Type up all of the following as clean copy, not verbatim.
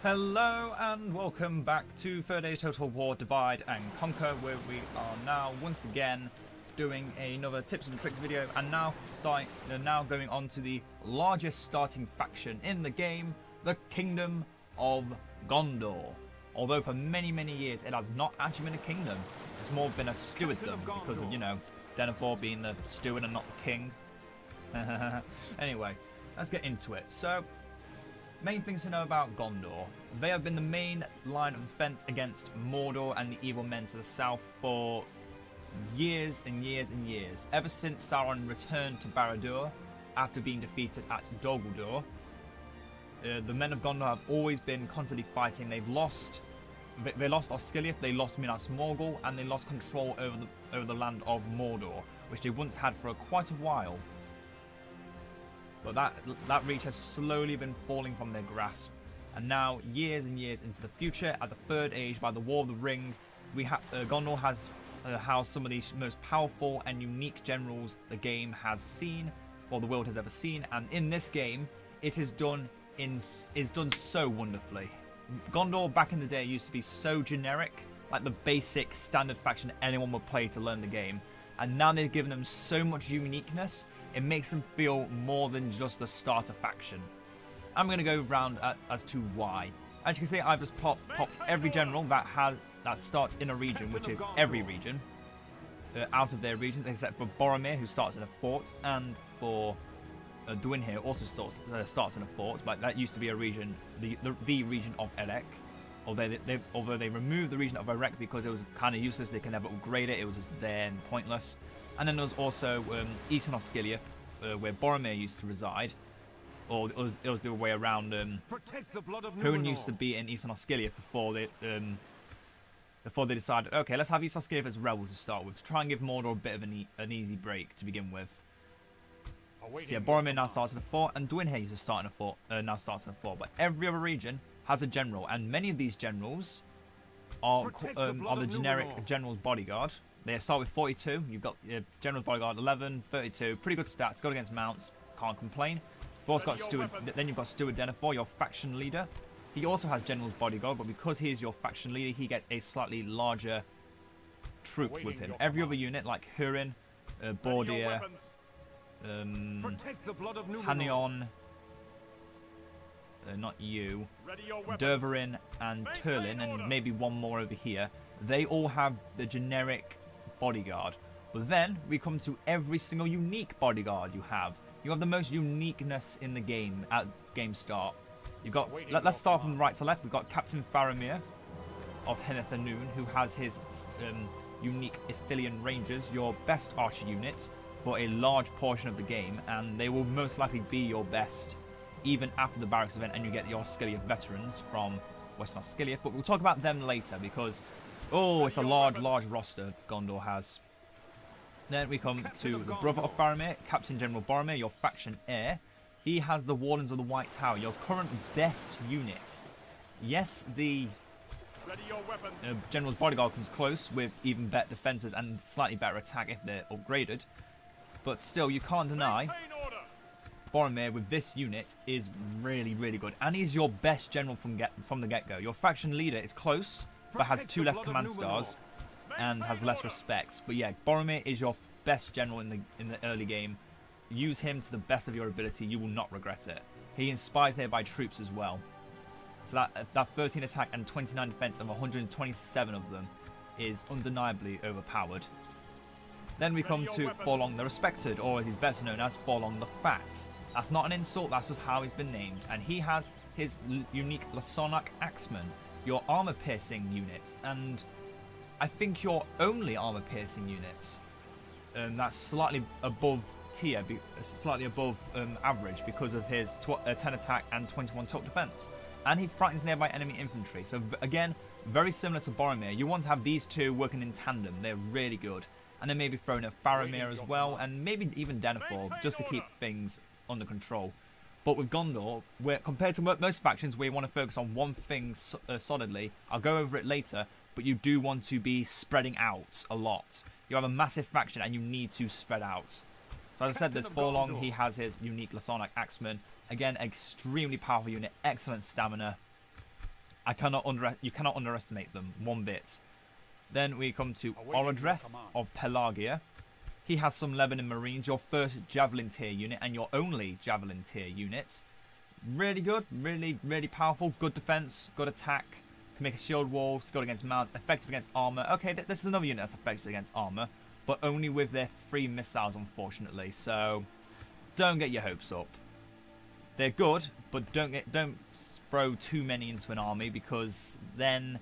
Hello and welcome back to Third Age Total War Divide and Conquer, where we are now once again doing another tips and tricks video, and now going on to the largest starting faction in the game, the Kingdom of Gondor. Although for many years it has not actually been a kingdom, it's more been a stewardom because of, you know, Denethor being the steward and not the king. Anyway, let's get into it. So, main things to know about Gondor. They have been the main line of defense against Mordor and the evil men to the south for years and years and years. Ever since Sauron returned to Barad-dûr after being defeated at Dol Guldur, the men of Gondor have always been constantly fighting. They lost Osgiliath, they lost Minas Morgul, and they lost control over the land of Mordor, which they once had for quite a while. But that reach has slowly been falling from their grasp, and now, years and years into the future, at the Third Age, by the War of the Ring, Gondor has housed some of the most powerful and unique generals the game has seen, or the world has ever seen. And in this game, it is done so wonderfully. Gondor back in the day used to be so generic, like the basic standard faction anyone would play to learn the game. And now they've given them so much uniqueness, it makes them feel more than just the starter faction. I'm going to go round as to why. As you can see, I've just popped every general that starts in a region, which is every region, out of their regions, except for Boromir, who starts in a fort, and for Duinhir also starts in a fort. But that used to be a region, the region of Erech. Although they removed the region of Erech because it was kind of useless, they can never upgrade it, it was just there and pointless. And then there was also Eastern Osgiliath, where Boromir used to reside. Or it was the other way around. Hurin used to be in Eastern Osgiliath before they decided, okay, let's have East Osgiliath as rebels to start with, to try and give Mordor a bit of an easy break to begin with. So yeah, Boromir now starts in a fort, and Duinhir used to start in a fort, now starts in a fort. But every other region has a general, and many of these generals are the generic general's bodyguard. They start with 42. You've got general's bodyguard 11, 32, pretty good stats. Good against mounts, can't complain. You've also got Steward. Then you've got Steward Denethor, your faction leader. He also has general's bodyguard, but because he is your faction leader, he gets a slightly larger troop with him. Every other unit, like Hurin, Bordir, Hanion, not you, Dervarin and Turlin, and maybe one more over here, they all have the generic bodyguard. But then we come to every single unique bodyguard you have. You have the most uniqueness in the game at game start. You've got, let's start from right to left. We've got Captain Faramir of Henneth Anun, who has his unique Ithilien Rangers, your best archer unit for a large portion of the game, and they will most likely be your best even after the barracks event, and you get your Osgiliath veterans from Western Osgiliath. But we'll talk about them later because, it's a large roster Gondor has. Then we come to the brother of Faramir, Captain General Boromir, your faction heir. He has the Wardens of the White Tower, your current best unit. Yes, the General's Bodyguard comes close with even better defenses and slightly better attack if they're upgraded. But still, you can't deny Boromir with this unit is really good. And he's your best general from the get-go. Your faction leader is close, but has 2 less command stars and has less respect. But yeah, Boromir is your best general in the early game. Use him to the best of your ability, you will not regret it. He inspires nearby troops as well. So that 13 attack and 29 defense of 127 of them is undeniably overpowered. Then we come to Forlong the Respected, or as he's better known as, Forlong the Fat. That's not an insult, that's just how he's been named. And he has his unique Lasonnak Axeman, your armor-piercing unit, and I think your only armor-piercing unit. That's slightly above tier, slightly above average because of his 10 attack and 21 total defense. And he frightens nearby enemy infantry. So again, very similar to Boromir. You want to have these two working in tandem. They're really good. And then maybe throwing a Faramir as well, and maybe even Denethor, just to keep things under control. But with Gondor, compared to most factions where you want to focus on one thing solidly, I'll go over it later, but you do want to be spreading out a lot. You have a massive faction and you need to spread out. So as I said, there's Forlong, he has his unique Lasonnak Axeman. Again, extremely powerful unit, excellent stamina. You cannot underestimate them one bit. Then we come to Orodreth of Pelagia. He has some Lebanon Marines, your first Javelin tier unit and your only Javelin tier unit. Really good, really powerful, good defense, good attack, can make a shield wall, skilled against mounts, effective against armor. Okay, this is another unit that's effective against armor, but only with their 3 missiles, unfortunately. So don't get your hopes up. They're good, but don't throw too many into an army, because then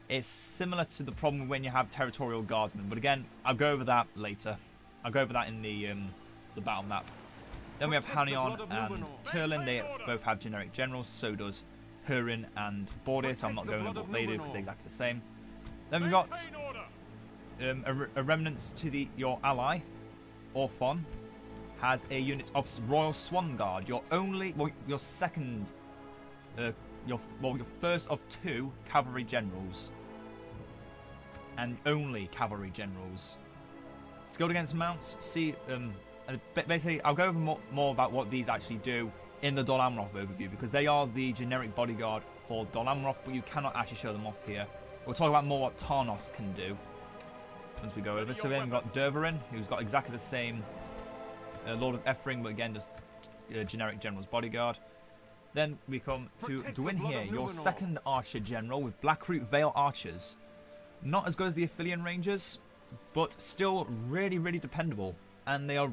it's similar to the problem when you have territorial guardsmen. But again, I'll go over that later. I'll go over that in the battle map. Then we have Hanion and Turlin. They both have generic generals. So does Hurin and Bordir. So I'm not going over what they do because they're exactly the same. Then we've got a remnants to your ally, Orthon, has a unit of Royal Swan Guard. Your first of 2 cavalry generals, and only cavalry generals. Skilled against mounts. Basically, I'll go over more about what these actually do in the Dol Amroth overview, because they are the generic bodyguard for Dol Amroth, but you cannot actually show them off here. We'll talk about more what Tarnos can do once we go over. So then we've got Dervarin, who's got exactly the same Lord of Ephring, but again just generic general's bodyguard. Then we come to Dwin here, your second archer general with Blackroot Vale archers. Not as good as the Aphelion Rangers, but still really dependable. And they are,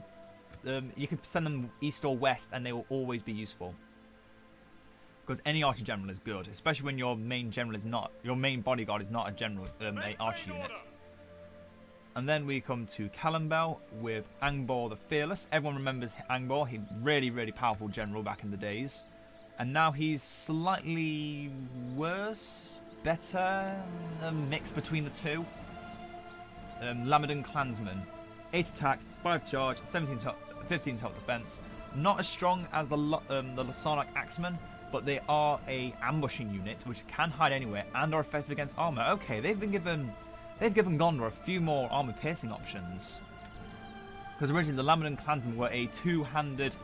you can send them east or west, and they will always be useful. Because any archer general is good, especially when your main bodyguard is not a general, a archer unit. And then we come to Callambel with Angbor the Fearless. Everyone remembers Angbor. He's really powerful general back in the days. And now he's slightly worse, better, a mix between the two. Lamadan Clansman. 8 attack, 5 charge, 15 total defense. Not as strong as the Sarnak Axeman, but they are a ambushing unit which can hide anywhere and are effective against armor. Okay, they've given Gondor a few more armor piercing options. Because originally the Lamadan Clansmen were a 2-handed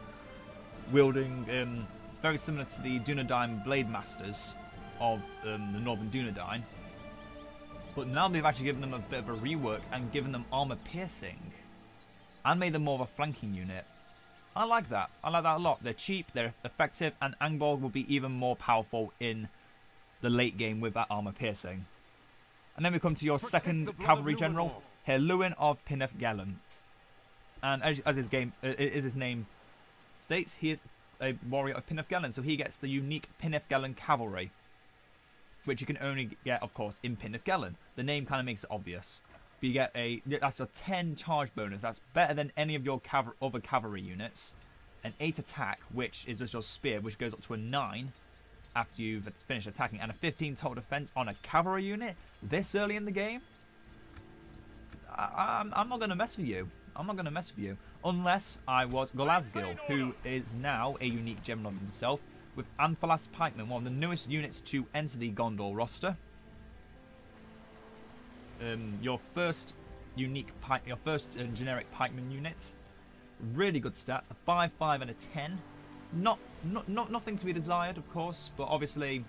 wielding, very similar to the Dunedain Blade Masters of the Northern Dunedain. But now they've actually given them a bit of a rework and given them armor piercing. And made them more of a flanking unit. I like that. I like that a lot. They're cheap, they're effective, and Angbor will be even more powerful in the late game with that armor piercing. And then we come to your second cavalry general, Herluin of Pinefgellan. And as his name states, he is a warrior of Pinefgellan, so he gets the unique Pinefgellan cavalry, which you can only get, of course, in Pinefgellan. The name kind of makes it obvious. But you get that's a 10 charge bonus. That's better than any of your other cavalry units. An 8 attack, which is just your spear, which goes up to a 9 after you've finished attacking, and a 15 total defense on a cavalry unit this early in the game. I'm not going to mess with you. I'm not going to mess with you. Unless I was Golazgil, who is now a unique general of himself, with Amphalas Pikemen, one of the newest units to enter the Gondor roster. Your first generic pikeman unit. Really good stats, a 5, 5, and a 10. Nothing to be desired, of course, but obviously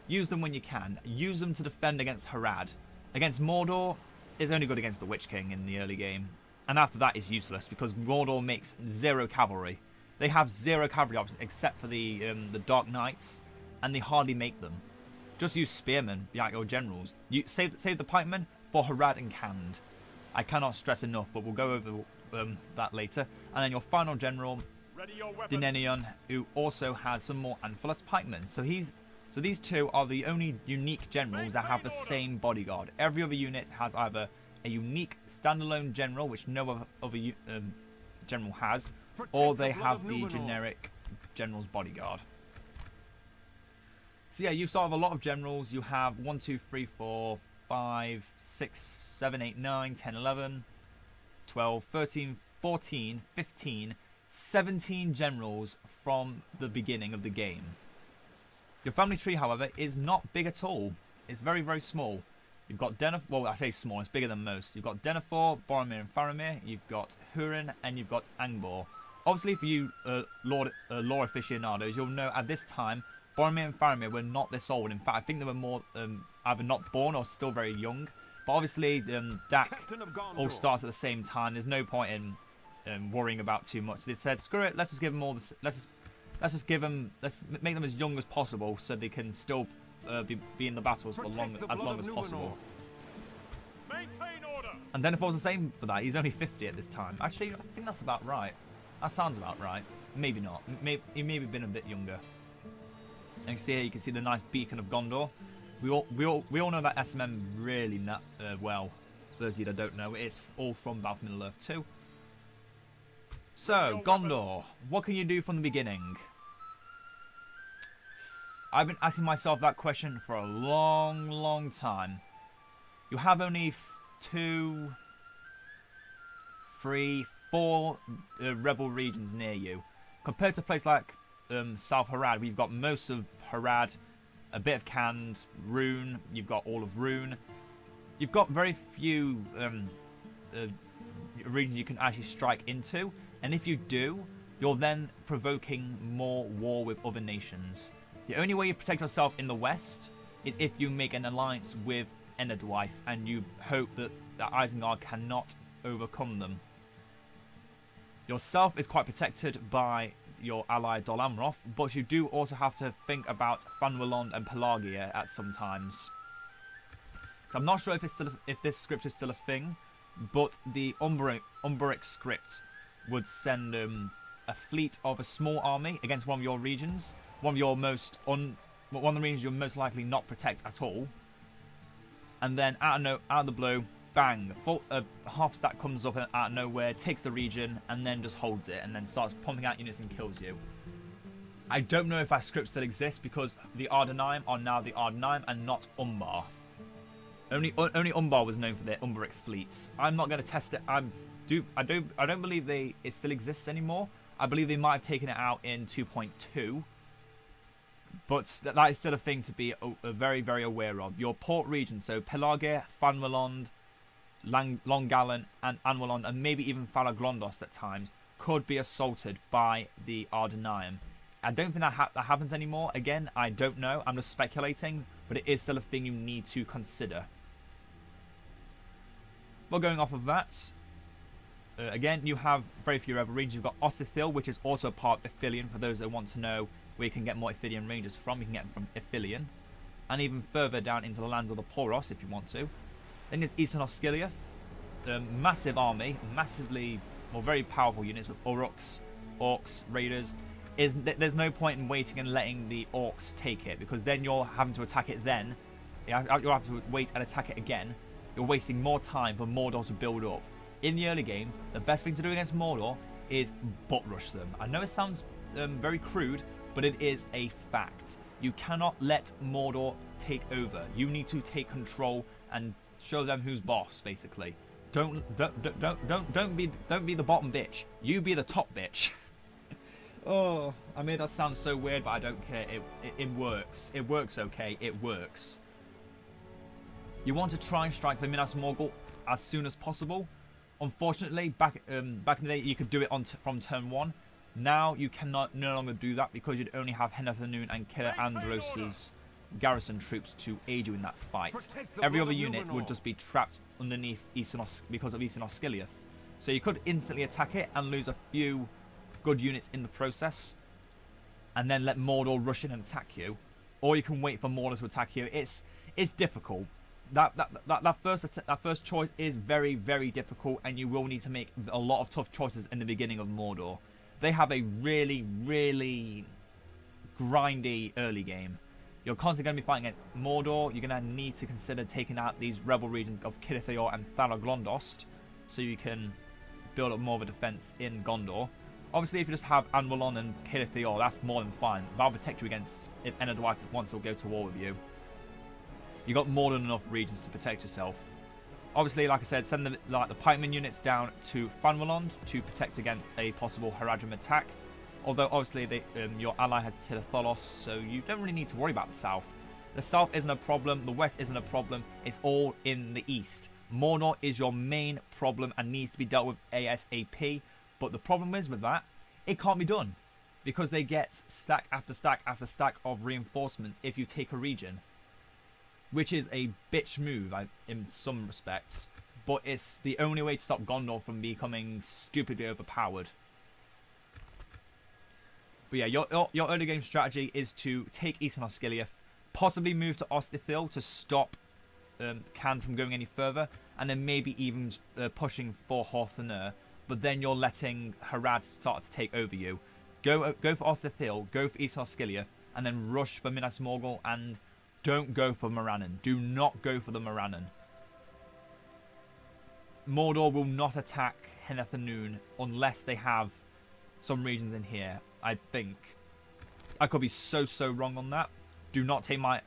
use them when you can. Use them to defend against Harad. Against Mordor, it's only good against the Witch King in the early game, and after that it's useless because Mordor makes 0 cavalry. They have 0 cavalry options except for the Dark Knights, and they hardly make them. Just use spearmen, like your generals. You save the pikemen for Harad and Khand. I cannot stress enough, but we'll go over that later. And then your final general, Dinenion, who also has some more Amphalas pikemen. So these two are the only unique generals that have the same bodyguard. Every other unit has either a unique standalone general, which no other general has, or they have the generic general's bodyguard. So yeah, you sort of a lot of generals. You have 1, 2, 3, 4, 5, 6, 7, 8, 9, 10, 11, 12, 13, 14, 15, 17 generals from the beginning of the game. Your family tree, however, is not big at all. It's very small. You've got Denethor, well, I say small, it's bigger than most. You've got Denethor, Boromir and Faramir, you've got Hurin, and you've got Angbor. Obviously, for you lore aficionados, you'll know at this time Boromir and Faramir were not this old. In fact, I think they were more either not born or still very young. But obviously, DaC all starts at the same time. There's no point in worrying about too much. They said, screw it, let's just give them all this. Let's make them as young as possible so they can still be in the battles for as long as possible. And then if it was the same for that, he's only 50 at this time. Actually, I think that's about right. That sounds about right. Maybe not. He maybe been a bit younger. And you can see the nice beacon of Gondor. We all know that SMM really well. For those of you that don't know, it's all from Battle for Middle-earth 2. So, Gondor, what can you do from the beginning? I've been asking myself that question for a long, long time. You have only 2, 3, 4 rebel regions near you. Compared to a place like South Harad, we've got most of Harad, a bit of Khand, Rune, you've got all of Rune. You've got very few regions you can actually strike into, and if you do, you're then provoking more war with other nations. The only way you protect yourself in the west is if you make an alliance with Enedwaith and you hope that Isengard cannot overcome them. Yourself is quite protected by your ally Dol Amroth, but you do also have to think about Fanwalond and Pelagia at some times. I'm not sure if this script is still a thing, but the Umbaric script would send a fleet of a small army against one of your regions, one of the regions you'll most likely not protect at all, and then out of the blue, bang, half stack comes up out of nowhere, takes the region, and then just holds it, and then starts pumping out units and kills you. I don't know if that script still exists because the Ardenaim are now the Ardenaim and not Umbar. Only Umbar was known for their Umbaric fleets. I'm not going to test it. I don't believe it still exists anymore. I believe they might have taken it out in 2.2. But that is still a thing to be very, very aware of. Your port region, so Pelagia, Fanwalond, Longgallen, and Anwalond, and maybe even Falaglondos at times, could be assaulted by the Ardenaim. I don't think that happens anymore. Again, I don't know. I'm just speculating, but it is still a thing you need to consider. Well, going off of that, again, you have very few rebel regions. You've got Ossithil, which is also part of Ithilien. For those that want to know where you can get more Ithilien rangers from, you can get them from Ithilien. And even further down into the lands of the Poros, if you want to. Then there's Eastern Osgiliath, massive army, very powerful units with Uruks, Orcs, Raiders. There's no point in waiting and letting the Orcs take it, because then you're having to attack it then. You'll have to wait and attack it again. You're wasting more time for Mordor to build up. In the early game, the best thing to do against Mordor is butt rush them. I know it sounds very crude, but it is a fact. You cannot let Mordor take over. You need to take control and show them who's boss, basically. Don't be the bottom bitch. You be the top bitch. Oh, I mean that sounds so weird, but I don't care. It works. It works okay. It works. You want to try and strike the Minas Morgul as soon as possible. Unfortunately, back in the day, you could do it from turn 1. Now you cannot no longer do that because you'd only have Henethanoon and Killer Andros's garrison troops to aid you in that fight. Every other unit would just be trapped underneath because of Eastern Osgiliath. So you could instantly attack it and lose a few good units in the process, and then let Mordor rush in and attack you, or you can wait for Mordor to attack you. It's difficult. That first choice is very, very difficult, and you will need to make a lot of tough choices in the beginning of Mordor. They have a really, really grindy early game. You're constantly going to be fighting at Mordor. You're going to need to consider taking out these rebel regions of Kirithaor and Thalaglondost, so you can build up more of a defense in Gondor. Obviously, if you just have Anwalon and Kirithaor, that's more than fine. That'll protect you against if Enedwaith wants to go to war with you. You got more than enough regions to protect yourself. Obviously, like I said, send the pikeman units down to Fanwalond to protect against a possible Haradrim attack. Although, obviously, your ally has Tiratholos, so you don't really need to worry about the south. The south isn't a problem. The west isn't a problem. It's all in the east. Mordor is your main problem and needs to be dealt with ASAP. But the problem is with that, it can't be done. because they get stack after stack after stack of reinforcements if you take a region, which is a bitch move in some respects, but it's the only way to stop Gondor from becoming stupidly overpowered. But yeah, your early game strategy is to take Eastern Osgiliath, possibly move to Ostithil to stop Can from going any further, and then maybe even pushing for Horthanur, but then you're letting Harad start to take over you. Go for Ostithil, go for Eastern Osgiliath, and then rush for Minas Morgul, and don't go for Morannon. Do not go for the Morannon. Mordor will not attack Henethanoon unless they have some regions in here, I think. I could be so wrong on that. Do not take my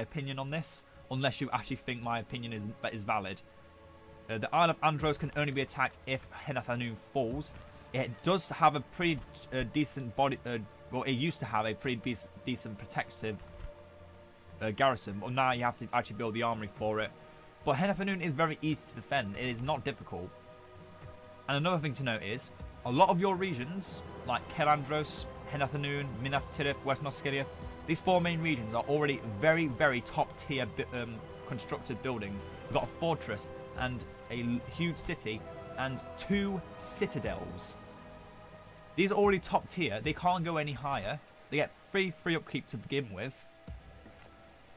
opinion on this unless you actually think my opinion is valid. The Isle of Andros can only be attacked if Henethanoon falls. It does have a pretty decent body. Well, it used to have a pretty decent protective garrison, but now you have to actually build the armory for it. But Henethanoon is very easy to defend. It is not difficult. And another thing to note is, a lot of your regions, like Calandros, Henethanoon, Minas Tirith, Western Osgiliath, these 4 main regions are already very top tier constructed buildings. We've got a fortress and a huge city and 2 citadels. These are already top tier. They can't go any higher. They get free upkeep to begin with.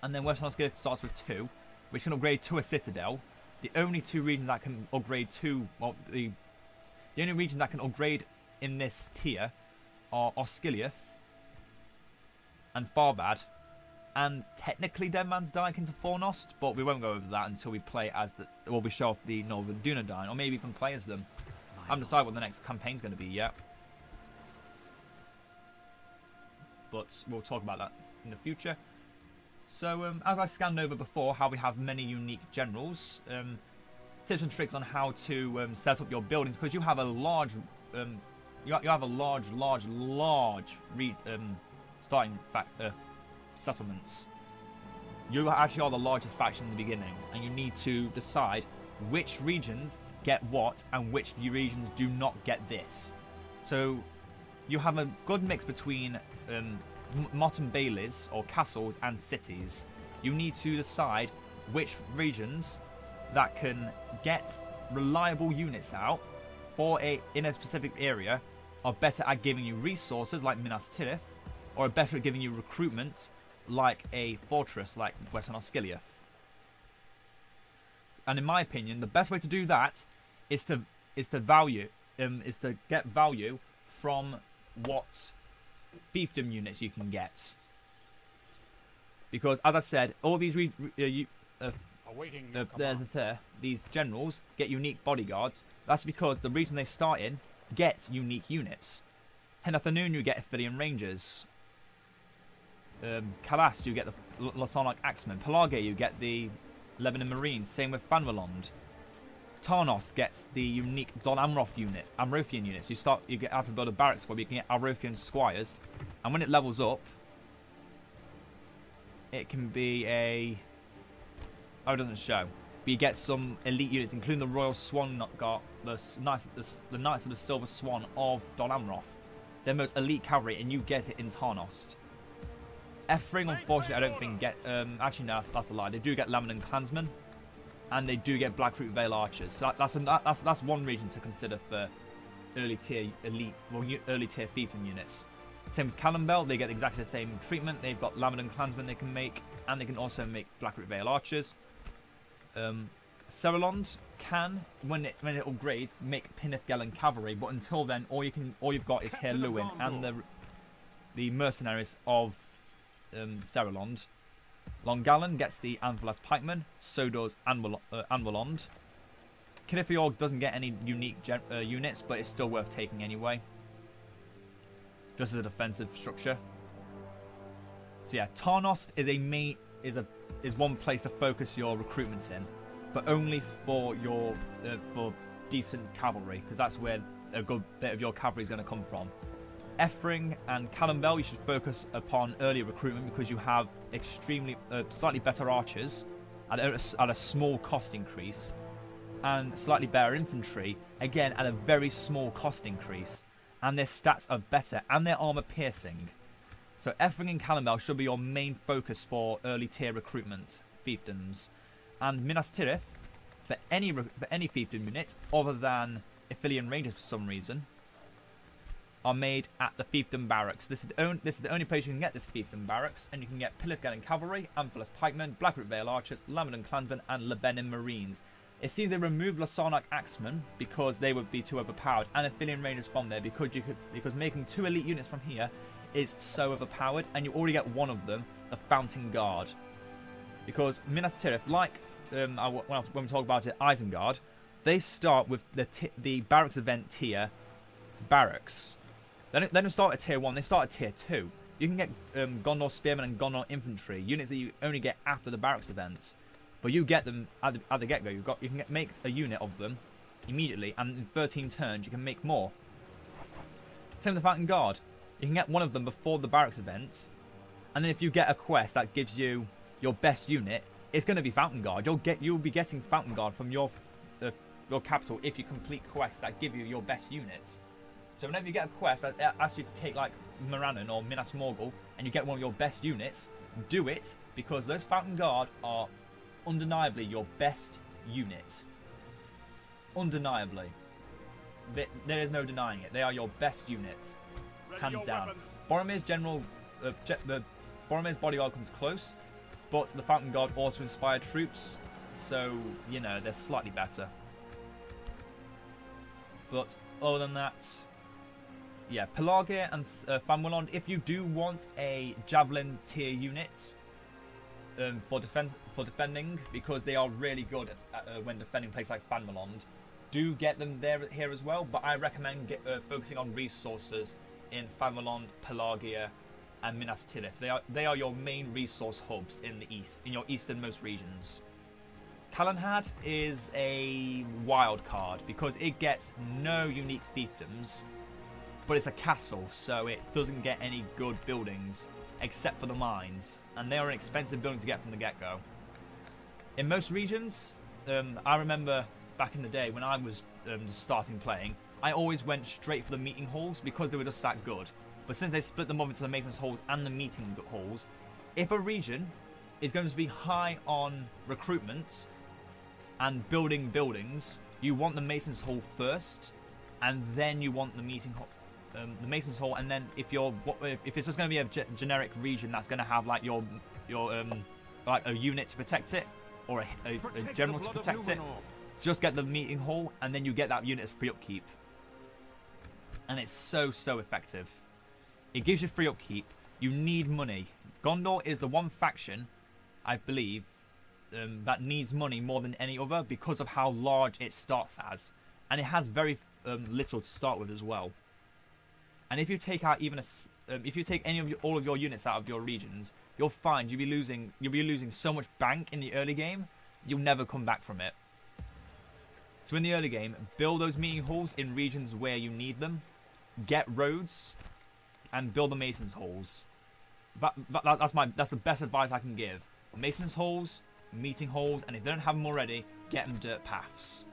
And then Western Osgiliath starts with 2, which can upgrade to a citadel. The only 2 regions that can upgrade to, well, the only region that can upgrade in this tier are Osgiliath and Farbad, and technically Dead Man's Dyke into Fornost, but we won't go over that until we play as we show off the Northern Dunedain, or maybe even play as them. I haven't decided what the next campaign's going to be yet, but we'll talk about that in the future. So, as I scanned over before, how we have many unique generals, tips and tricks on how to set up your buildings, because you have a large, starting settlements. You actually are the largest faction in the beginning, and you need to decide which regions get what and which regions do not get this. So you have a good mix between motte and baileys, or castles, and cities. You need to decide which regions that can get reliable units out in a specific area are better at giving you resources like Minas Tirith, or are better at giving you recruitment like a fortress like Western Osgiliath. And in my opinion, the best way to do that is to get value from what fiefdom units you can get. Because as I said, all these these generals get unique bodyguards. That's because the region they start in gets unique units. Henethanoon, you get Ithilien Rangers. Kalas, you get the Lasonic Axemen. Pelage, you get the Lebanon Marines. Same with Fanvalond. Tarnost gets the unique Don Amrothian units. You have to build a barracks for, but you can get Amrothian Squires. And when it levels up, it can be a... Oh, it doesn't show. But you get some elite units, including the Royal Swan Guard, the Knights of the Silver Swan of Don Amroth. Their most elite cavalry, and you get it in Tarnost. Efring, unfortunately, I don't think get... actually, no, that's a lie. They do get Lamadan Clansmen, and they do get Blackroot Vale Archers. So that's one region to consider for early tier elite, well, early tier fiefdom units. Same with Cannonbell, they get exactly the same treatment. They've got Lamadan Clansmen they can make, and they can also make Blackroot Vale Archers. Serelond can, when it upgrades, make Pinnithgelen Cavalry, but until then, all you've got is Heir Luin and the mercenaries of Serelond. Longallan gets the Anthelas Pikemen, so does Anwalond. Kinifiorg doesn't get any unique units, but it's still worth taking anyway, just as a defensive structure. So yeah, Tarnost is one place to focus your recruitment in, but only for your for decent cavalry, because that's where a good bit of your cavalry is going to come from. Efring and Cannonbell, you should focus upon early recruitment because you have slightly better archers at a small cost increase, and slightly better infantry, again at a very small cost increase. and their stats are better, and their armor piercing. So Ethring and Calimbel should be your main focus for early tier recruitment fiefdoms. And Minas Tirith, for any fiefdom unit, other than Ithilien Rangers for some reason, are made at the fiefdom barracks. This is the only place you can get this fiefdom barracks, and you can get Pillithgalen Cavalry, Amphalos Pikemen, Blackroot Vale Archers, Lamedon Clansmen, and Lebanon Marines. It seems they removed Lasarnak Axemen because they would be too overpowered, and Ithilien Rangers from there because making 2 elite units from here is so overpowered, and you already get one of them, the Fountain Guard. Because Minas Tirith, like when we talk about it, Isengard, they start with the barracks event tier barracks. They don't start at tier 1, they start at tier 2. You can get Gondor Spearmen and Gondor Infantry, units that you only get after the barracks events. But you get them at the get-go. You can make a unit of them immediately, and in 13 turns you can make more. Same with the Fountain Guard. You can get one of them before the barracks event, and then if you get a quest that gives you your best unit, it's going to be Fountain Guard. You'll be getting Fountain Guard from your capital if you complete quests that give you your best units. So whenever you get a quest that asks you to take like Morannon or Minas Morgul, and you get one of your best units, do it, because those Fountain Guard are undeniably your best unit. Undeniably. There is no denying it. They are your best units. Hands down. Boromir's Boromir's bodyguard comes close, but the Fountain Guard also inspire troops, so, you know, they're slightly better. But other than that, yeah, Pelagia and Fanwalond, if you do want a Javelin tier unit for defending, because they are really good at, when defending places like Fanwalond, do get them here as well, but I recommend focusing on resources in Fanwalond, Pelagia, and Minas Tirith. They are your main resource hubs in the east, in your easternmost regions. Calenhad is a wild card because it gets no unique fiefdoms, but it's a castle, so it doesn't get any good buildings except for the mines, and they are an expensive building to get from the get-go. In most regions, I remember back in the day when I was starting playing, I always went straight for the meeting halls because they were just that good. But since they split them up into the Masons halls and the meeting halls, if a region is going to be high on recruitment and building buildings, you want the Masons hall first, and then you want the meeting hall, the Masons hall, and then if it's just going to be a generic region that's going to have like your like a unit to protect it or a general to protect it, just get the meeting hall, and then you get that unit as free upkeep. And it's so effective. It gives you free upkeep. You need money. Gondor is the one faction, I believe, that needs money more than any other because of how large it starts as, and it has very little to start with as well. And if you take out even if you take all of your units out of your regions, you'll find you'll be losing so much bank in the early game. You'll never come back from it. So in the early game, build those meeting halls in regions where you need them, get roads, and build the Masons halls. That's the best advice I can give. Masons halls, meeting halls, and if they don't have them already, get them dirt paths.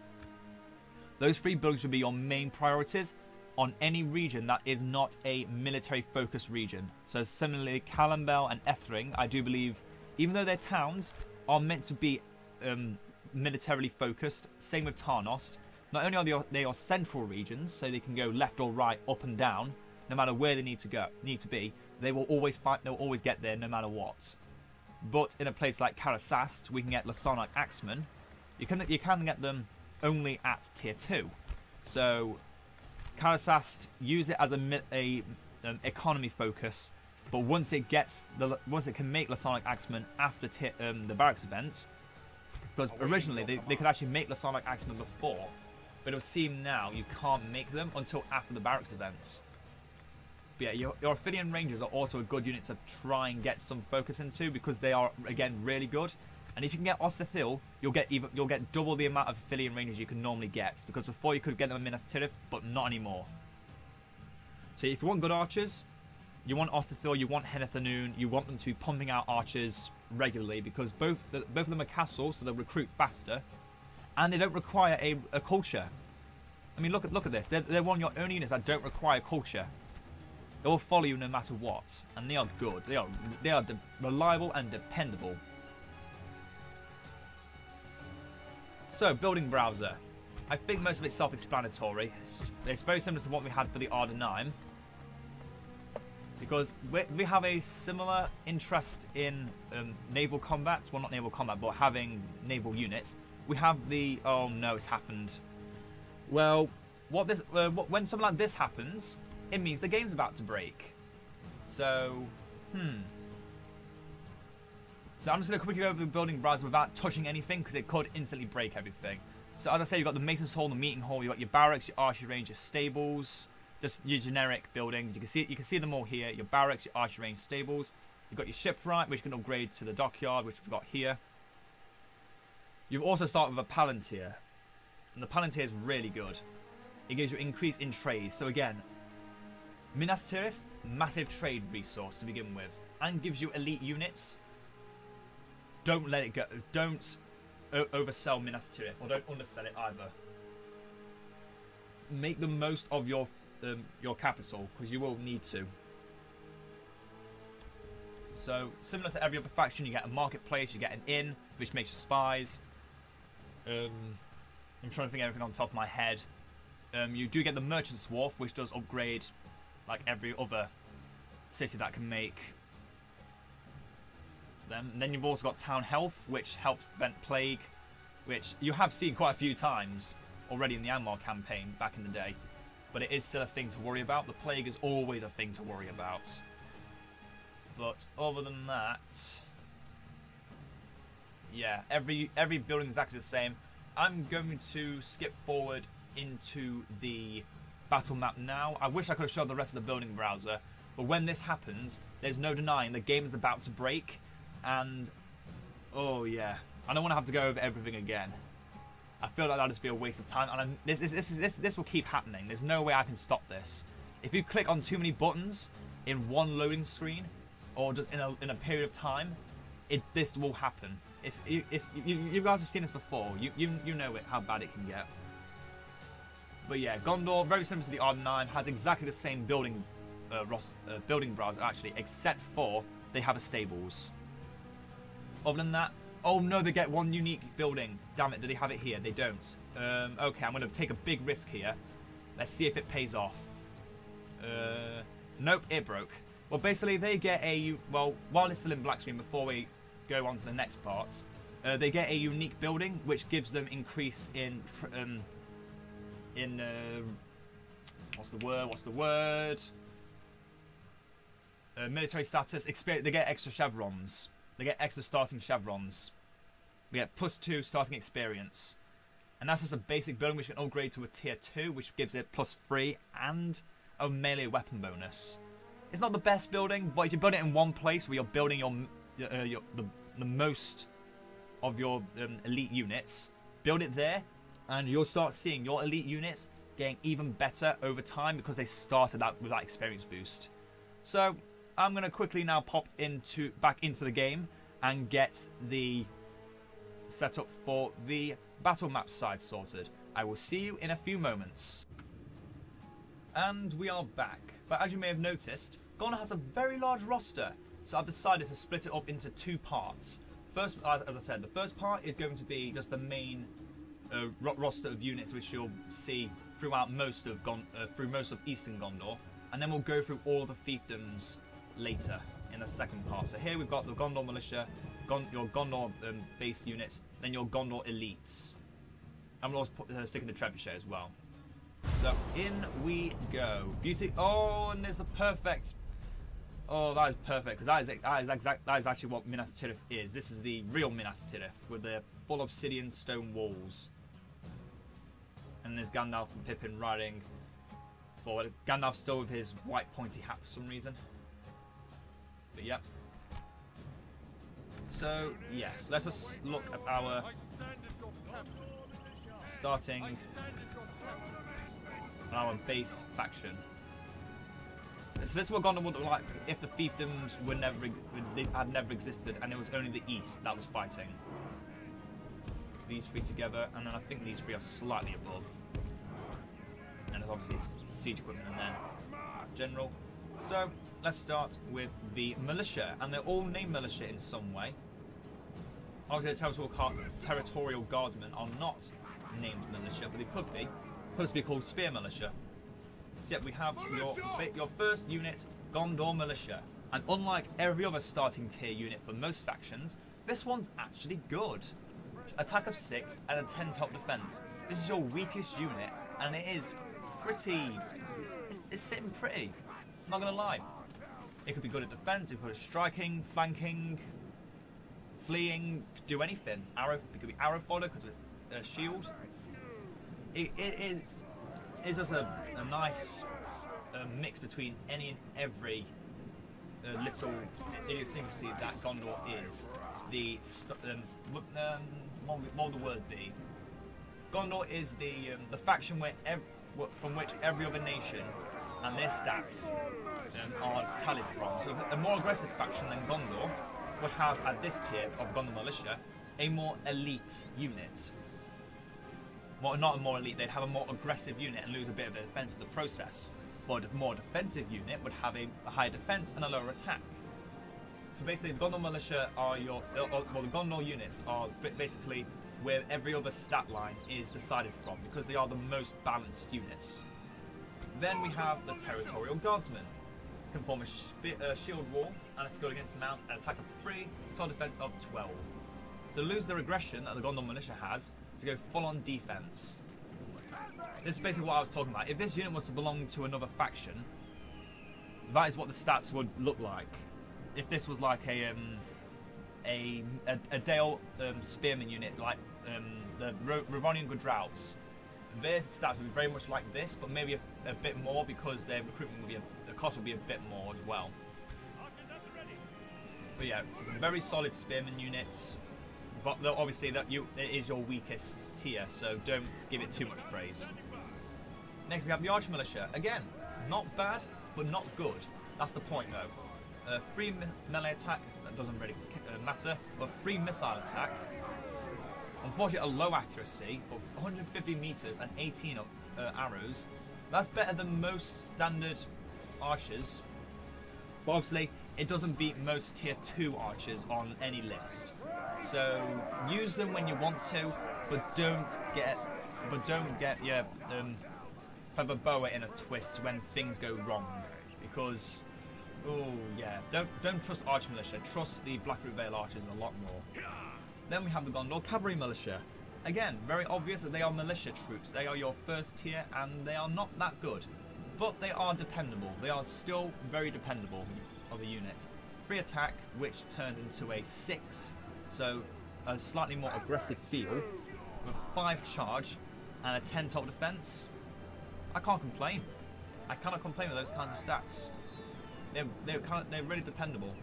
Those 3 buildings should be your main priorities on any region that is not a military-focused region. So similarly, Calimbel and Ethring, I do believe, even though their towns are meant to be militarily focused, same with Tarnost. Not only are they central regions, so they can go left or right, up and down, no matter where they need to be. They will always fight. They'll always get there, no matter what. But in a place like Karasast, we can get Lasarnak Axemen. You can get them only at tier 2. So Karasast, use it as a economy focus. But once it can make Lasarnak Axemen after the barracks event, because originally they could actually make Lasarnak Axemen before, but it would seem now you can't make them until after the barracks events. But yeah, your Ithilien Rangers are also a good unit to try and get some focus into because they are, again, really good. And if you can get Osterthil, you'll get double the amount of Ithilien Rangers you can normally get, because before you could get them in Minas Tirith, but not anymore. So if you want good archers, you want Osterthil, you want Henethanoon, you want them to be pumping out archers regularly, because both of them are castles, so they'll recruit faster, and they don't require a culture. I mean, look at this. They're one of your only units that don't require culture. They will follow you no matter what, and they are good. They are reliable and dependable. So, building browser. I think most of it's self-explanatory. It's very similar to what we had for the Ardenheim. Because we have a similar interest in naval combat. Well, not naval combat, but having naval units. We have the... Oh no, it's happened. Well, when something like this happens, it means the game's about to break. So, So I'm just going to quickly go over the building browser without touching anything, because it could instantly break everything. So as I say, you've got the Mason's Hall, the Meeting Hall, you've got your barracks, your archery range, your stables, just your generic buildings. You can see them all here. Your barracks, your archery range, stables. You've got your shipwright, which you can upgrade to the dockyard, which we've got here. You've also started with a Palantir. And the Palantir is really good. It gives you increase in trade. So again, Minas Tirith, massive trade resource to begin with, and gives you elite units. Don't let it go. Don't oversell Minas Tirith, or don't undersell it either. Make the most of your capital, because you will need to. So similar to every other faction, you get a marketplace, you get an inn, which makes you spies. I'm trying to think of everything on the top of my head. You do get the Merchant's Wharf, which does upgrade like every other city that can make them. And then you've also got Town Health, which helps prevent plague, which you have seen quite a few times already in the Anmar campaign back in the day. But it is still a thing to worry about. The plague is always a thing to worry about. But other than that, yeah, every building is exactly the same. I'm going to skip forward into the battle map now. I wish I could have shown the rest of the building browser, but when this happens, there's no denying the game is about to break, and oh yeah, I don't want to have to go over everything again. I feel like that'll just be a waste of time, and this will keep happening. There's no way I can stop this. If you click on too many buttons in one loading screen, or just in a period of time, this will happen. You guys have seen this before. You know how bad it can get. But yeah, Gondor, very similar to the Ardenheim, has exactly the same building browser actually, except for they have a stables. Other than that, oh no, they get one unique building. Damn it, do they have it here? They don't. Okay, I'm going to take a big risk here. Let's see if it pays off. Nope, it broke. Well, basically, they get a... Well, while it's still in black screen, before we go on to the next parts, they get a unique building, which gives them increase in... what's the word? Military status. Experience. They get extra chevrons. They get extra starting chevrons. We get +2 starting experience. And that's just a basic building which can upgrade to a tier 2, which gives it +3 and a melee weapon bonus. It's not the best building, but if you build it in one place where you're building the most of your elite units, build it there, and you'll start seeing your elite units getting even better over time because they started out with that experience boost. So I'm going to quickly now pop back into the game and get the setup for the battle map side sorted. I will see you in a few moments. And we are back. But as you may have noticed, Gondor has a very large roster, so I've decided to split it up into 2 parts. First, as I said, the first part is going to be just the main roster of units which you'll see throughout most of Eastern Gondor, and then we'll go through all the fiefdoms later in the second part. So here we've got the Gondor militia, your Gondor base units, then your Gondor elites, and we'll also stick in the trebuchet as well. So in we go. Beauty. Oh, and there's a perfect. Oh, that is perfect, because that is actually what Minas Tirith is. This is the real Minas Tirith with the full obsidian stone walls. And there's Gandalf and Pippin riding forward. Gandalf's still with his white pointy hat for some reason. But yep. So yes, let us look at our starting. Our base faction. So this is what Gondor would look like if the fiefdoms had never existed and it was only the East that was fighting. These 3 together, and then I think these 3 are slightly above. and there's obviously siege equipment and then general. So let's start with the militia, and they're all named militia in some way. Obviously, the territorial guardsmen are not named militia, but they could be. Supposed to be called spear militia. So yeah, we have your first unit, Gondor militia, and unlike every other starting tier unit for most factions, this one's actually good. Attack of 6 and a 10 top defense. This is your weakest unit, and it is pretty. It's sitting pretty. I'm not gonna lie. It could be good at defense. It could be good at striking, flanking, fleeing, do anything. It could be arrow fodder because of its shield. It is just a nice mix between any and every little idiosyncrasy that Gondor is. What would the word be? Gondor is the faction from which every other nation and their stats are tallied from. So a more aggressive faction than Gondor would have at this tier of Gondor militia a more elite unit. Well, not a more elite, they'd have a more aggressive unit and lose a bit of their defense in the process. But a more defensive unit would have a higher defense and a lower attack. So basically, the Gondor militia are the Gondor units are basically where every other stat line is decided from, because they are the most balanced units. Then we have the territorial guardsmen. Can form a shield wall and a skill against mount, an attack of 3, total defense of 12. So lose their aggression that the Gondor militia has to go full on defense. This is basically what I was talking about. If this unit was to belong to another faction, that is what the stats would look like. If this was like a Dale spearman unit, like the Ravonian Gudrauts, their stats would be very much like this, but maybe a bit more, because their recruitment would be the cost would be a bit more as well. But yeah, very solid spearman units. But obviously it is your weakest tier, so don't give it too much praise. Next we have the archer militia. Again, not bad, but not good. That's the point though. 3 melee attack, that doesn't really matter, but 3 missile attack. Unfortunately a low accuracy, but 150 meters and 18 arrows. That's better than most standard archers. But obviously it doesn't beat most tier 2 archers on any list. So use them when you want to, but don't get your feather boa in a twist when things go wrong, because don't trust archer militia. Trust the Blackroot Vale archers a lot more. Then we have the Gondor cavalry militia. Again, very obvious that they are militia troops. They are your first tier, and they are not that good, but they are dependable. They are still very dependable of a unit. 3 attack, which turned into a 6. So a slightly more aggressive feel, with 5 charge and a 10 top defense. I can't complain. I cannot complain with those kinds of stats. They're really dependable.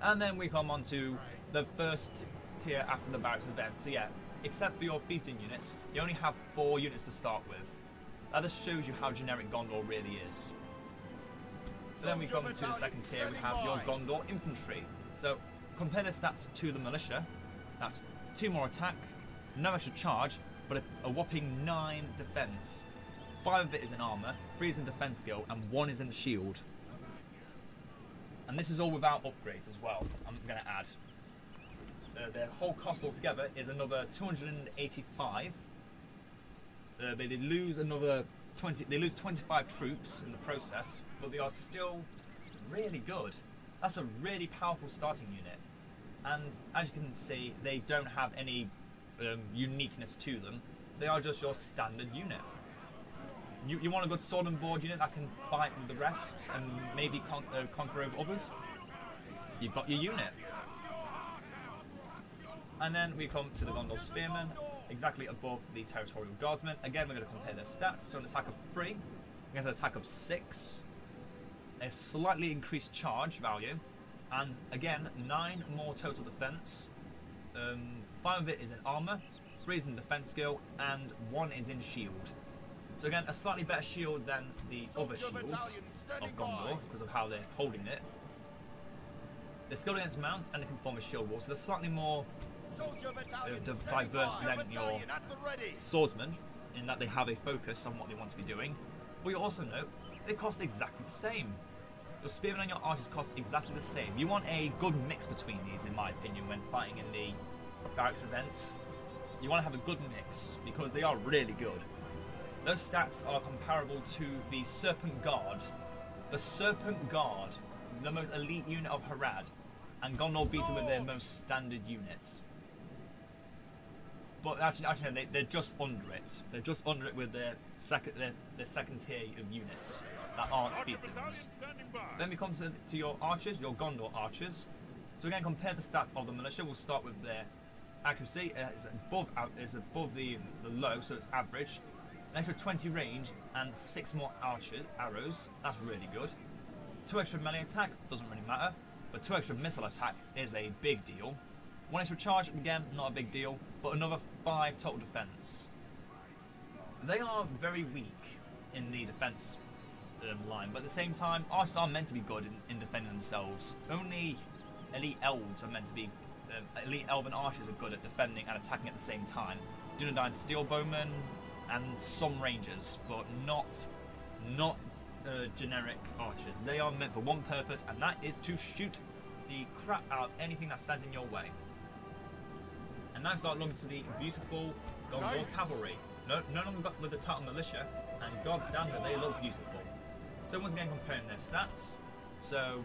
And then we come on to the first tier after the barracks event. So yeah, except for your fiefdom units, you only have 4 units to start with. That just shows you how generic Gondor really is. So then we come to the second tier. We have your Gondor infantry. So compare the stats to the militia. That's 2 more attack, no extra charge, but a whopping 9 defense. 5 of it is in armor, 3 is in defense skill, and 1 is in shield. And this is all without upgrades as well, I'm going to add. Their whole cost altogether is another 285. They lose another 20. They lose 25 troops in the process, but they are still really good. That's a really powerful starting unit, and as you can see, they don't have any uniqueness to them. They are just your standard unit. You want a good sword and board unit that can fight with the rest and maybe conquer over others? You've got your unit. And then we come to the Gondor Spearmen, exactly above the Territorial Guardsmen. Again, we're going to compare their stats. So an attack of 3 against an attack of 6. A slightly increased charge value. And again, 9 more total defense. 5 of it is in armor, 3 is in defense skill, and 1 is in shield. So again, a slightly better shield than the other shields of Gondor because of how they're holding it. They're skilled against mounts and they can form a shield wall, so they're slightly more diverse than your swordsmen. in that they have a focus on what they want to be doing. But you also know they cost exactly the same. Your spearmen and your archers cost exactly the same. You want a good mix between these, in my opinion, when fighting in the barracks event. You want to have a good mix because they are really good. Those stats are comparable to the Serpent Guard. The Serpent Guard, the most elite unit of Harad, and Gondor beats them with their most standard units. But actually no, they're just under it. They're just under it with their second tier of units that aren't Fiefdoms. Then we come to your archers, your Gondor archers. So again, compare the stats of the militia. We'll start with their accuracy. It's above the low, so it's average. An extra 20 range and 6 more arrows. That's really good. 2 extra melee attack doesn't really matter, but 2 extra missile attack is a big deal. 1 extra charge, again, not a big deal, but another 5 total defense. They are very weak in the defense line, but at the same time, archers are meant to be good in defending themselves. Only elite elves are meant to be. Elite elven archers are good at defending and attacking at the same time. Dunedain steel bowmen and some rangers, but not generic archers. They are meant for one purpose, and that is to shoot the crap out of anything that stands in your way. And now start looking to the beautiful Gondor cavalry. No longer got with the title militia, and god damn it, they look beautiful. So once again, comparing their stats. So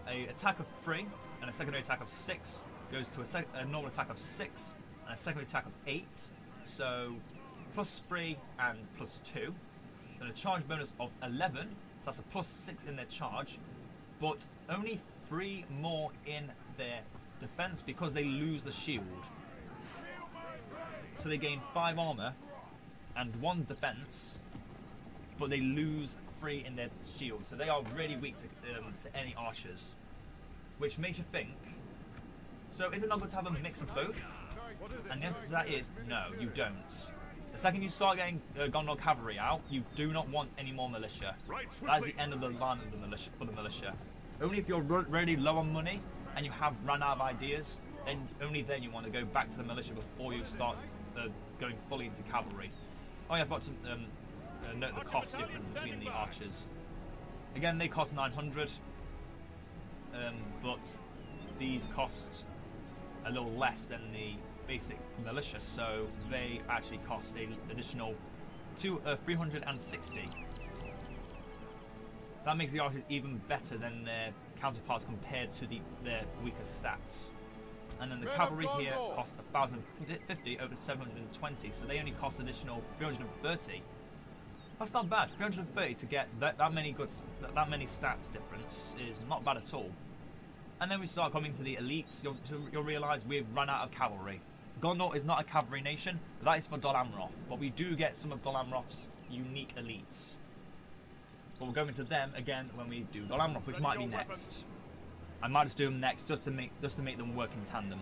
a attack of 3 and a secondary attack of 6 goes to a normal attack of 6 and a secondary attack of 8. So +3 and +2. Then a charge bonus of 11. So that's a +6 in their charge, but only 3 more in their defense because they lose the shield. So they gain 5 armor and 1 defense, but they lose 3 in their shield. So they are really weak to any archers, which makes you think, so is it not good to have a mix of both? And the answer to that is no, you don't. The second you start getting Gondor cavalry out, you do not want any more militia. That is the end of the line of the militia, for the militia. Only if you're really low on money and you have run out of ideas, then only then you want to go back to the militia before you start going fully into cavalry. Oh yeah, I've got to note the cost difference between the archers. Again, they cost 900, but these cost a little less than the basic militia, so they actually cost an additional 360. So that makes the archers even better than their counterparts compared to their weaker stats. And then the cavalry here cost 1,050 over 720, so they only cost additional 330. That's not bad. 330 to get that many stats difference is not bad at all. And then we start coming to the elites. You'll realise we've run out of cavalry. Gondor is not a cavalry nation. That is for Dol Amroth, but we do get some of Dol Amroth's unique elites. But we'll go into them again when we do Dol Amroth, which might be next. I might just do them next just to make them work in tandem.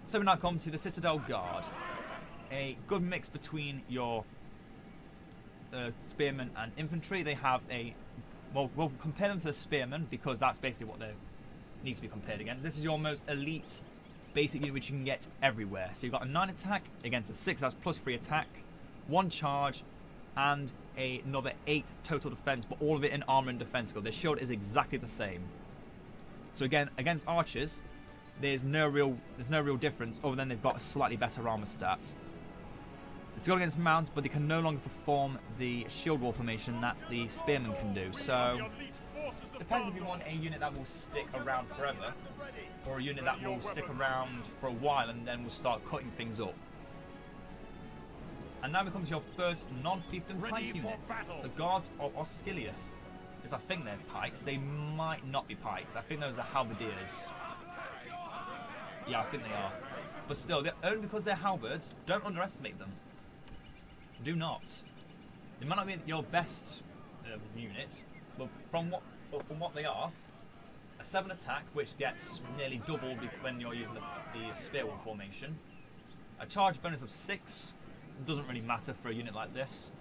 So we now come to the Citadel Guard. A good mix between your spearmen and infantry. They have we'll compare them to the spearmen because that's basically what they need to be compared against. This is your most elite basic unit which you can get everywhere. So you've got a 9 attack against a 6, that's +3 attack, 1 charge, and another 8 total defense, but all of it in armor and defense skill. Their shield is exactly the same. So again, against archers, there's no real difference other than they've got a slightly better armor stat. It's good against mounts, but they can no longer perform the shield wall formation that the spearmen can do. So depends if you want a unit that will stick around forever, or a unit that will stick around for a while and then will start cutting things up. And now we come to your first non-fiefdom pike unit, the Guards of Osgiliath. Because I think they're pikes. They might not be pikes. I think those are halberdiers. Yeah, I think they are. But still, only because they're halberds, don't underestimate them. Do not. They might not be your best units, but from what they are, a 7 attack, which gets nearly doubled when you're using the spear wall formation. A charge bonus of 6, doesn't really matter for a unit like this.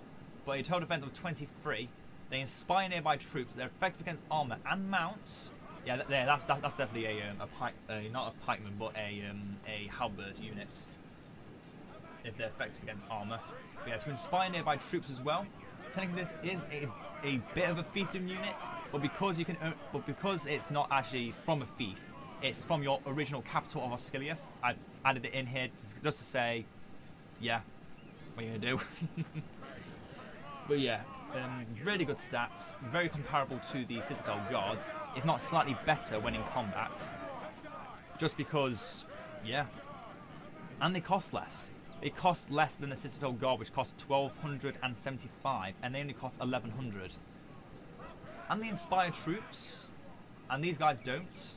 But a total defense of 23. They inspire nearby troops. They're effective against armor and mounts. Yeah, that's definitely a pike, not a pikeman, but a halberd unit. if they're effective against armor. But yeah, to inspire nearby troops as well. Technically, this is a bit of a fiefdom unit, but because it's not actually from a fief, it's from your original capital of Osgiliath. I've added it in here just to say, yeah, what are you gonna do? But yeah, really good stats, very comparable to the Citadel Guards, if not slightly better when in combat. Just because, yeah, and they cost less. They cost less than the Citadel Guard, which costs 1,275, and they only cost 1,100. And the inspired troops, and these guys don't.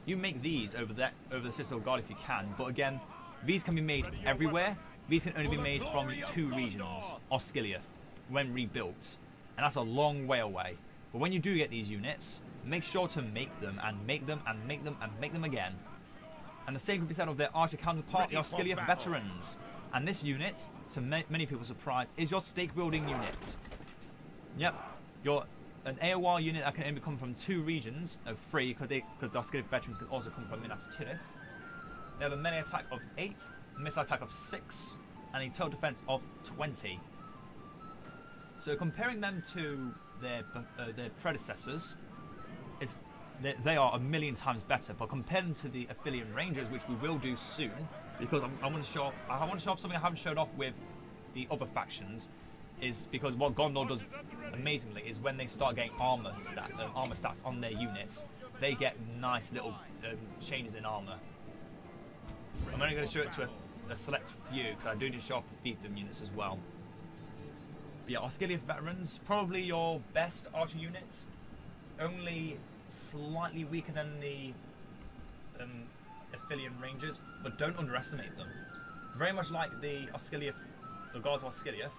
You make these over the Citadel Guard if you can, but again, these can be made everywhere. These can only be made from 2 regions, Osgiliath, when rebuilt, and that's a long way away. But when you do get these units, make sure to make them, and make them, and make them, and make them again. And the same can be said of their archer counterpart, the Osgiliath veterans. And this unit, to many people's surprise, is your stake building unit. Yep, an AOR unit that can only come from 2 regions of 3, because the Osgiliath veterans can also come from Minas Tirith. They have a melee attack of 8, a missile attack of 6, and a total defense of 20. So comparing them to their predecessors, they are a million times better. But compare them to the Aphelion Rangers, which we will do soon, because I want to show off something I haven't showed off with the other factions. Is because what Gondor does amazingly is when they start getting armor stats on their units, they get nice little changes in armor. I'm only going to show it to a select few, because I do need to show off the fiefdom units as well. But yeah, Osgiliath veterans, probably your best archer units, only slightly weaker than the Aphelion Rangers, but don't underestimate them. Very much like the Guards of Osgiliath,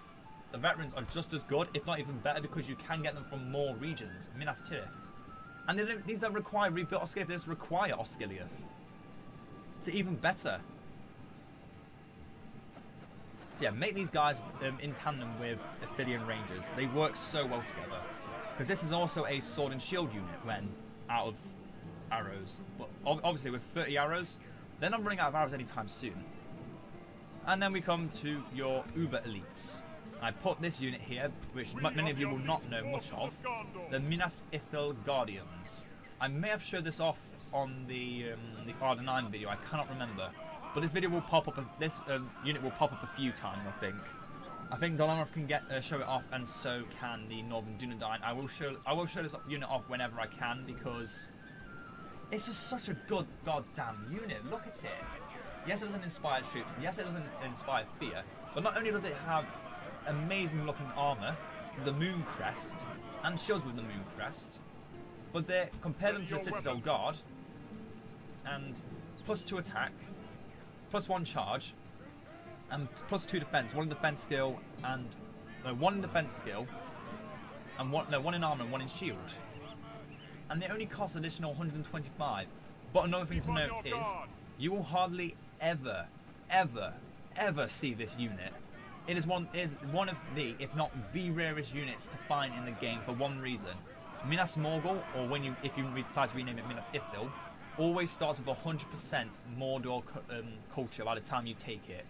the veterans are just as good, if not even better, because you can get them from more regions, Minas Tirith. And these don't require rebuilt Osgiliath, they just require Osgiliath. So even better. So yeah, make these guys in tandem with Aphelion Rangers. They work so well together. Because this is also a sword and shield unit when out of arrows. But obviously with 30 arrows, they're not running out of arrows anytime soon. And then we come to your Uber Elites. I put this unit here, which many of you will not know much of, the Minas Ithil Guardians. I may have showed this off on the R9 video, I cannot remember. But this video will pop up, this unit will pop up a few times, I think. I think Dolomov can show it off, and so can the Northern Dunedain. I will show this unit off whenever I can, because it's just such a good goddamn unit. Look at it. Yes, it doesn't inspire troops. Yes, it doesn't inspire fear. But not only does it have amazing looking armor, the Moon Crest, and shields with the Moon Crest, but they compare them to the Citadel Guard, and +2 attack, +1 charge, and +2 defense. One defense skill and one defense skill, and one in armor and one in shield. And they only cost additional 125. But another thing to note is, you will hardly ever see this unit. It is one of the, if not the rarest units to find in the game for one reason. Minas Morgul, or if you decide to rename it Minas Ithil, always starts with 100% Mordor culture by the time you take it.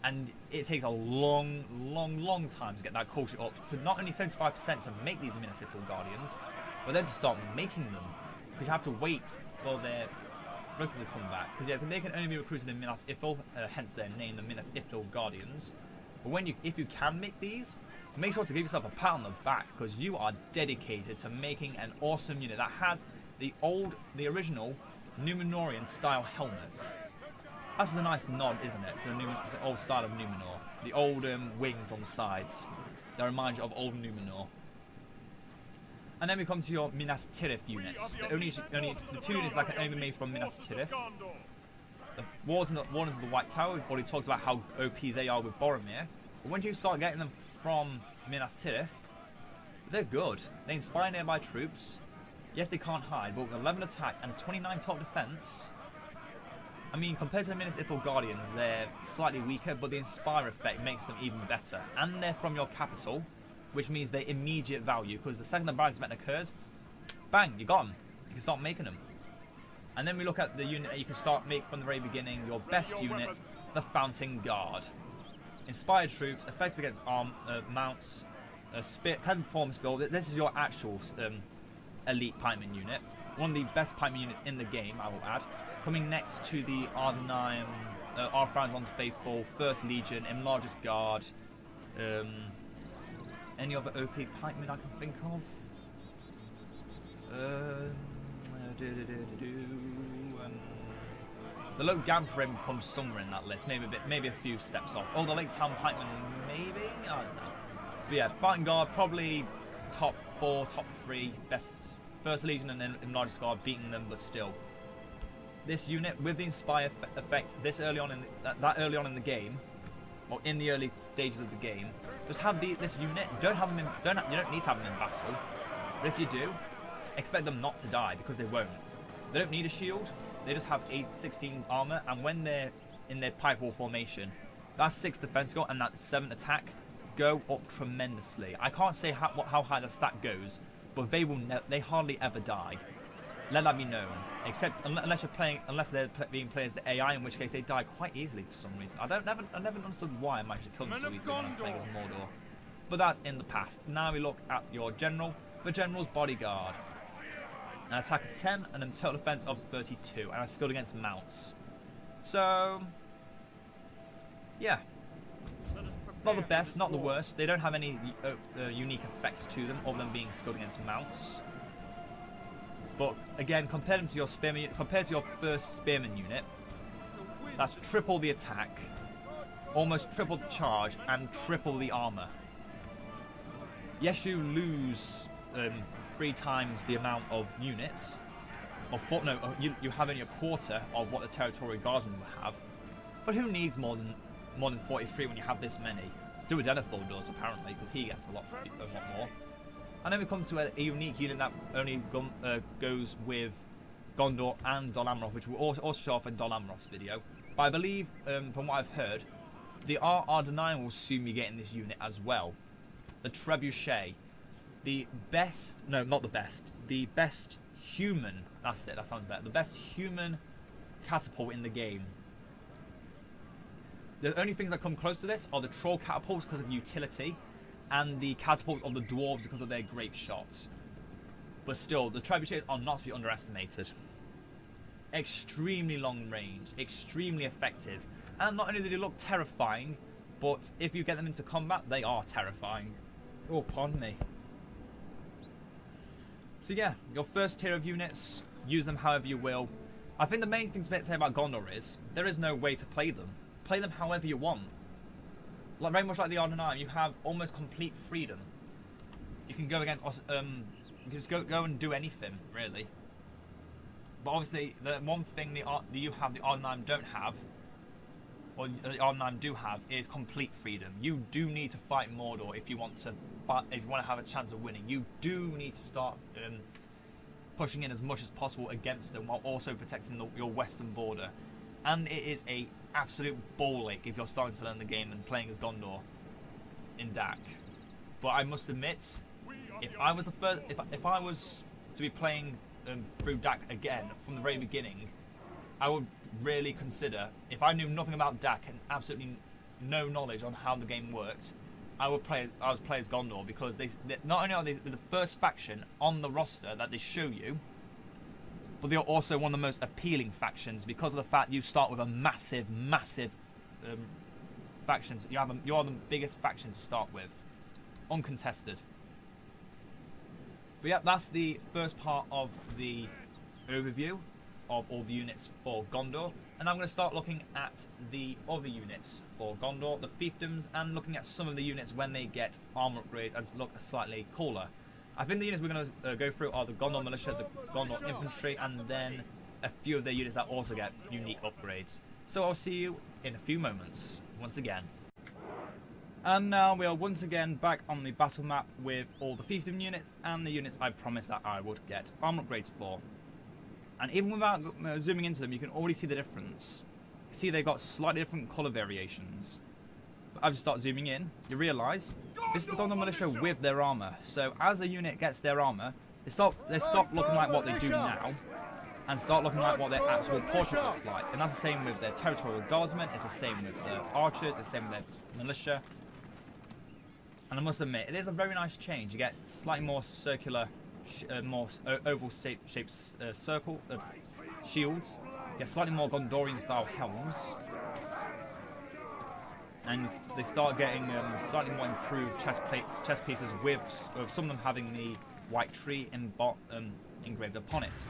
And it takes a long time to get that culture up to not only 75% to make these Minas Ithil Guardians, but then to start making them. Because you have to wait for their recruit to come back. Because yeah, they can only be recruited in Minas Ithil, hence their name, the Minas Ithil Guardians. But if you can make these, make sure to give yourself a pat on the back, because you are dedicated to making an awesome unit that has the original Numenorian style helmet. That's a nice nod, isn't it, to the old style of Numenor. The old wings on the sides. They remind you of old Numenor. And then we come to your Minas Tirith units. The 2 units that can only be made from Minas Tirith. One is the White Tower. We've already talked about how OP they are with Boromir. But when you start getting them from Minas Tirith, they're good. They inspire nearby troops. Yes, they can't hide, but with 11 attack and 29 top defense. I mean, compared to the Minas Ithil Guardians, they're slightly weaker, but the Inspire effect makes them even better. And they're from your capital, which means they're immediate value, because the second the Balanced event occurs, bang, you got them. You can start making them. And then we look at the unit that you can start making from the very beginning, your best unit, the Fountain Guard. Inspired troops, effective against mounts, can perform a spell. This is your actual elite pikeman unit. One of the best pikeman units in the game, I will add. Coming next to the R9, R-Franzon's Faithful, 1st Legion, Enlarger's Guard. Any other OP pikemen I can think of? The low Gamperim comes somewhere in that list, maybe a few steps off. Oh, the Lake Town pikemen, maybe? I don't know. But yeah, Fighting Guard, probably top 4, top 3 best. 1st Legion and then Enlarger's Guard beating them, but still. This unit with the Inspire effect this early on that early on in the game, or in the early stages of the game, just have this unit. You don't need to have them in battle, but if you do, expect them not to die because they won't. They don't need a shield. They just have 16 armor, and when they're in their pipe wall formation, that 6 defense score and that 7 attack go up tremendously. I can't say how high the stat goes, but they hardly ever die. Let that be known. Except unless they're being played as the AI, in which case they die quite easily for some reason. I never understood why I'm actually killing them so easily when I'm playing as Mordor. But that's in the past. Now we look at your general, the general's bodyguard. An attack of 10 and a total defense of 32, and a skill against mounts. So yeah, not the best, not the worst. They don't have any unique effects to them, other than being skilled against mounts. But again, compared to your 1st spearman unit, that's triple the attack, almost triple the charge, and triple the armor. Yes, you lose 3 times the amount of units, you have only a quarter of what the territorial guardsmen will have. But who needs more than 43 when you have this many? Still Denethor does apparently, because he gets a lot more. And then we come to a unique unit that only goes with Gondor and Dol Amroth, which we'll also show off in Dol Amroth's video. But I believe, from what I've heard, the R9 will soon be getting this unit as well. The Trebuchet. The best human, that's it, that sounds better. The best human catapult in the game. The only things that come close to this are the troll catapults because of utility, and the catapults of the dwarves because of their grape shots. But still, the trebuchets are not to be underestimated. Extremely long range, extremely effective, and not only do they look terrifying, but if you get them into combat, they are terrifying. Oh, pardon me. So yeah, your first tier of units, use them however you will. I think the main thing to say about Gondor is, there is no way to play them. Play them however you want. Like very much like the R9, you have almost complete freedom. You can go against you can just go and do anything, really. But obviously, the one thing the R9 don't have, or the R9 do have, is complete freedom. You do need to fight Mordor if you want to have a chance of winning. You do need to start pushing in as much as possible against them, while also protecting your western border. And it is a absolute ball ache if you're starting to learn the game and playing as Gondor in DaC. But I must admit, if I was to be playing through DaC again from the very beginning, I would really consider, if I knew nothing about DaC and absolutely no knowledge on how the game worked, I would play as Gondor, because they not only are they the first faction on the roster that they show you, but they are also one of the most appealing factions because of the fact you start with a massive factions. You are the biggest faction to start with, uncontested. But yeah, that's the first part of the overview of all the units for Gondor, and I'm going to start looking at the other units for Gondor, the Fiefdoms, and looking at some of the units when they get armor upgrades and look slightly cooler. I think the units we're going to go through are the Gondor Militia, the Gondor Infantry, and then a few of their units that also get unique upgrades. So I'll see you in a few moments, once again. And now we are once again back on the battle map with all the Fiefdom units and the units I promised that I would get armor upgrades for. And even without zooming into them, you can already see the difference. See, they've got slightly different colour variations. But as you start zooming in, you realise this is the Gondor Militia with their armour. So as a unit gets their armour, they stop looking like what they do now. and start looking like what their actual portrait looks like. And that's the same with their territorial guardsmen, it's the same with the archers, it's the same with their militia. And I must admit, it is a very nice change. You get slightly more circular, more oval shaped circle shields. You get slightly more Gondorian style helms. And they start getting slightly more improved chest pieces with some of them having the white tree engraved upon it.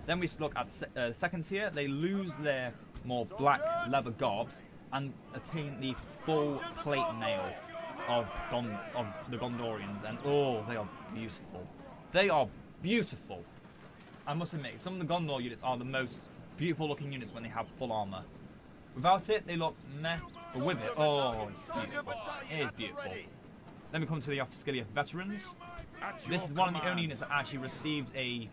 Then we look at the second tier. They lose their more black leather garbs and attain the full plate mail of the Gondorians, and oh, they are beautiful. They are beautiful. I must admit, some of the Gondor units are the most beautiful looking units when they have full armor. Without it, they look meh, but with it, oh, it's beautiful. It is beautiful. Then we come to the Oscalia veterans. This is one of the only units that actually received a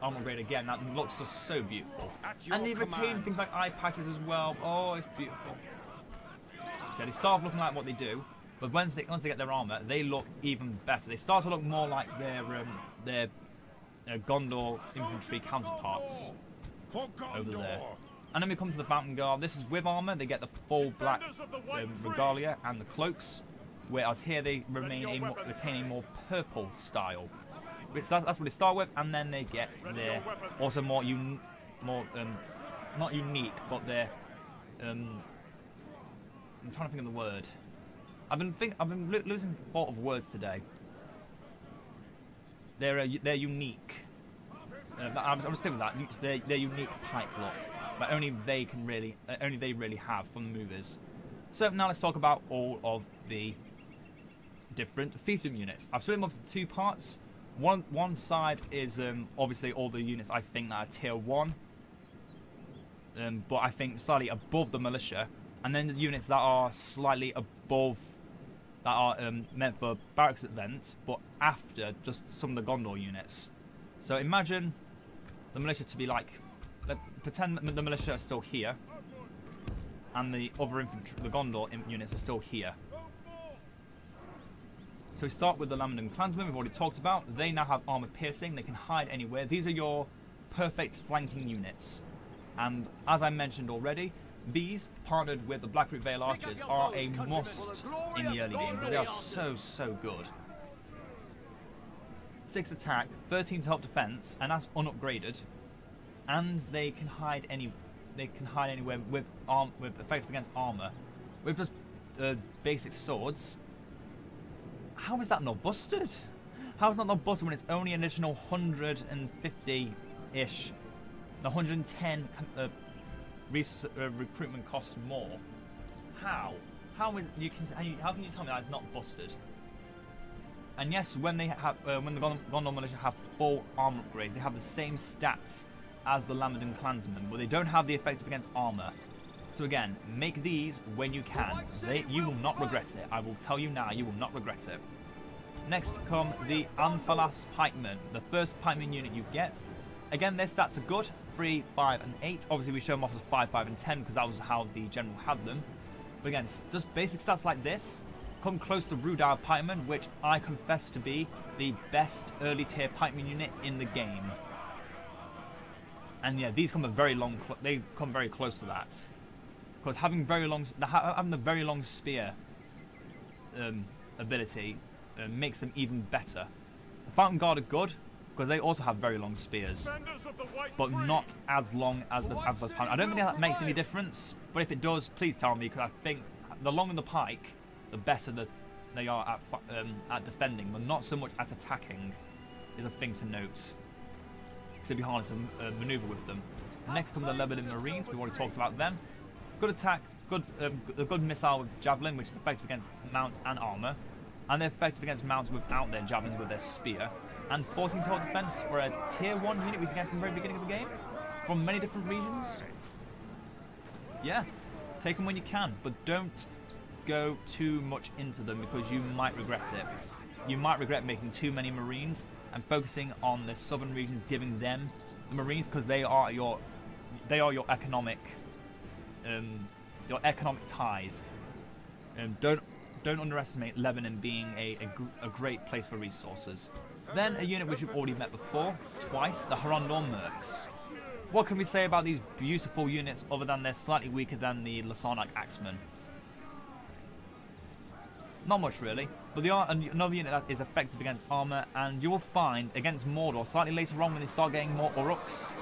armor grade again. That looks just so beautiful. And they retain things like eye patches as well. Oh, it's beautiful. Okay, they start looking like what they do, but once they get their armor, they look even better. They start to look more like their Gondor infantry counterparts over there. And then we come to the Fountain Guard. This is with armor. They get the full black regalia and the cloaks, whereas here they retain a more purple style. That's what they start with, and then they get their also more not unique, but they're I'm trying to think of the word. I've been losing thought of words today. They're unique. I'm sticking with that. They're unique pike look that only they really have from the movies. So now let's talk about all of the different fiefdom units. I've split them up into two parts. One side is obviously all the units I think that are tier 1, but I think slightly above the militia, and then the units that are slightly above, that are meant for barracks events, but after just some of the Gondor units. So imagine the militia to be like, pretend the militia are still here, and the other infantry, the Gondor units are still here. So we start with the Lambton Clansmen, we've already talked about. They now have armor piercing, they can hide anywhere. These are your perfect flanking units. And as I mentioned already, these, partnered with the Blackroot Vale Archers, are a must in the early game because they are so good. 6 attack, 13 to help defense, and that's unupgraded. And they can hide anywhere with effects against armor. With just basic swords. How is that not busted? How is that not busted when it's only an additional 150-ish, 110 recruitment costs more? How? How can you tell me that it's not busted? And yes, when they have when the Gondor militia have full armor upgrades, they have the same stats as the Lambton Clansmen, but they don't have the effective against armor. So again, make these when you can. You will not regret it. I will tell you now, you will not regret it. Next come the Amphalas Pikemen, the first pikeman unit you get. Again, their stats are good, 3, 5, and 8. Obviously, we show them off as 5, 5, and 10 because that was how the general had them. But again, it's just basic stats like this. Come close to Rudar Pikemen, which I confess to be the best early tier pikeman unit in the game. And yeah, these come they come very close to that. Because having the very long spear ability makes them even better. The Fountain Guard are good because they also have very long spears, but not as long as the Amphalas Pike. I don't think that makes any difference, but if it does, please tell me, because I think the longer the pike, the better that they are at defending, but not so much at attacking, is a thing to note. So it'd be harder to maneuver with them. Next come the Lebanon Marines. We've already talked about them. Good attack, a good missile with javelin, which is effective against mounts and armor, and they're effective against mounts without their javelins with their spear. And 14 total defense for a tier 1 unit we can get from the very beginning of the game, from many different regions. Yeah, take them when you can, but don't go too much into them because you might regret it. You might regret making too many Marines and focusing on the southern regions, giving them the Marines, because they are your economic ties. Don't underestimate Lebanon being a great place for resources. Then a unit which we've already met before twice, the Harondor Mercs. what can we say about these beautiful units other than they're slightly weaker than the Lasarnak Axemen? Not much really, but they are another unit that is effective against armor, and you will find against Mordor slightly later on when they start getting more Uruks,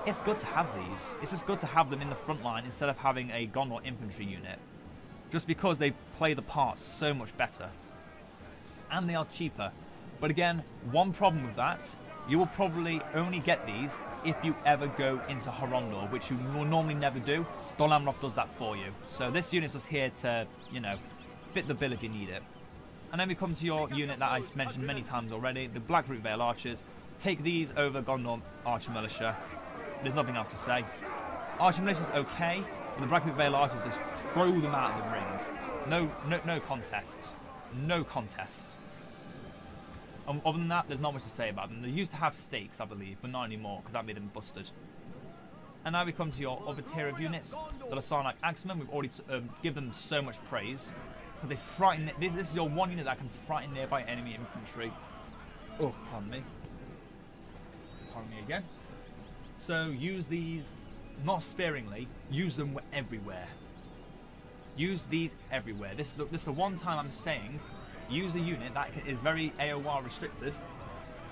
it's good to have these. It's just good to have them in the front line instead of having a Gondor infantry unit, just because they play the part so much better, and they are cheaper. But again, one problem with that, you will probably only get these if you ever go into Horondor, which you will normally never do. Dol Amroth does that for you. So this unit's just here to, you know, fit the bill if you need it. And then we come to your unit that I've mentioned many times already, the Blackroot Vale Archers. Take these over Gondor Archer Militia. There's nothing else to say. Archer Militia's okay, but the Blackroot Vale Archers just throw them out of the ring. No contest. No contest. Other than that, there's not much to say about them. They used to have stakes, I believe, but not anymore, because that made them busted. And now we come to your other tier of units, the Lasarnak Axemen. We've already given them so much praise. They frighten. This is your one unit that can frighten nearby enemy infantry. Oh, pardon me. Pardon me again. So use these, not sparingly. Use them everywhere. Use these everywhere. This is the one time I'm saying, use a unit that is very AOR restricted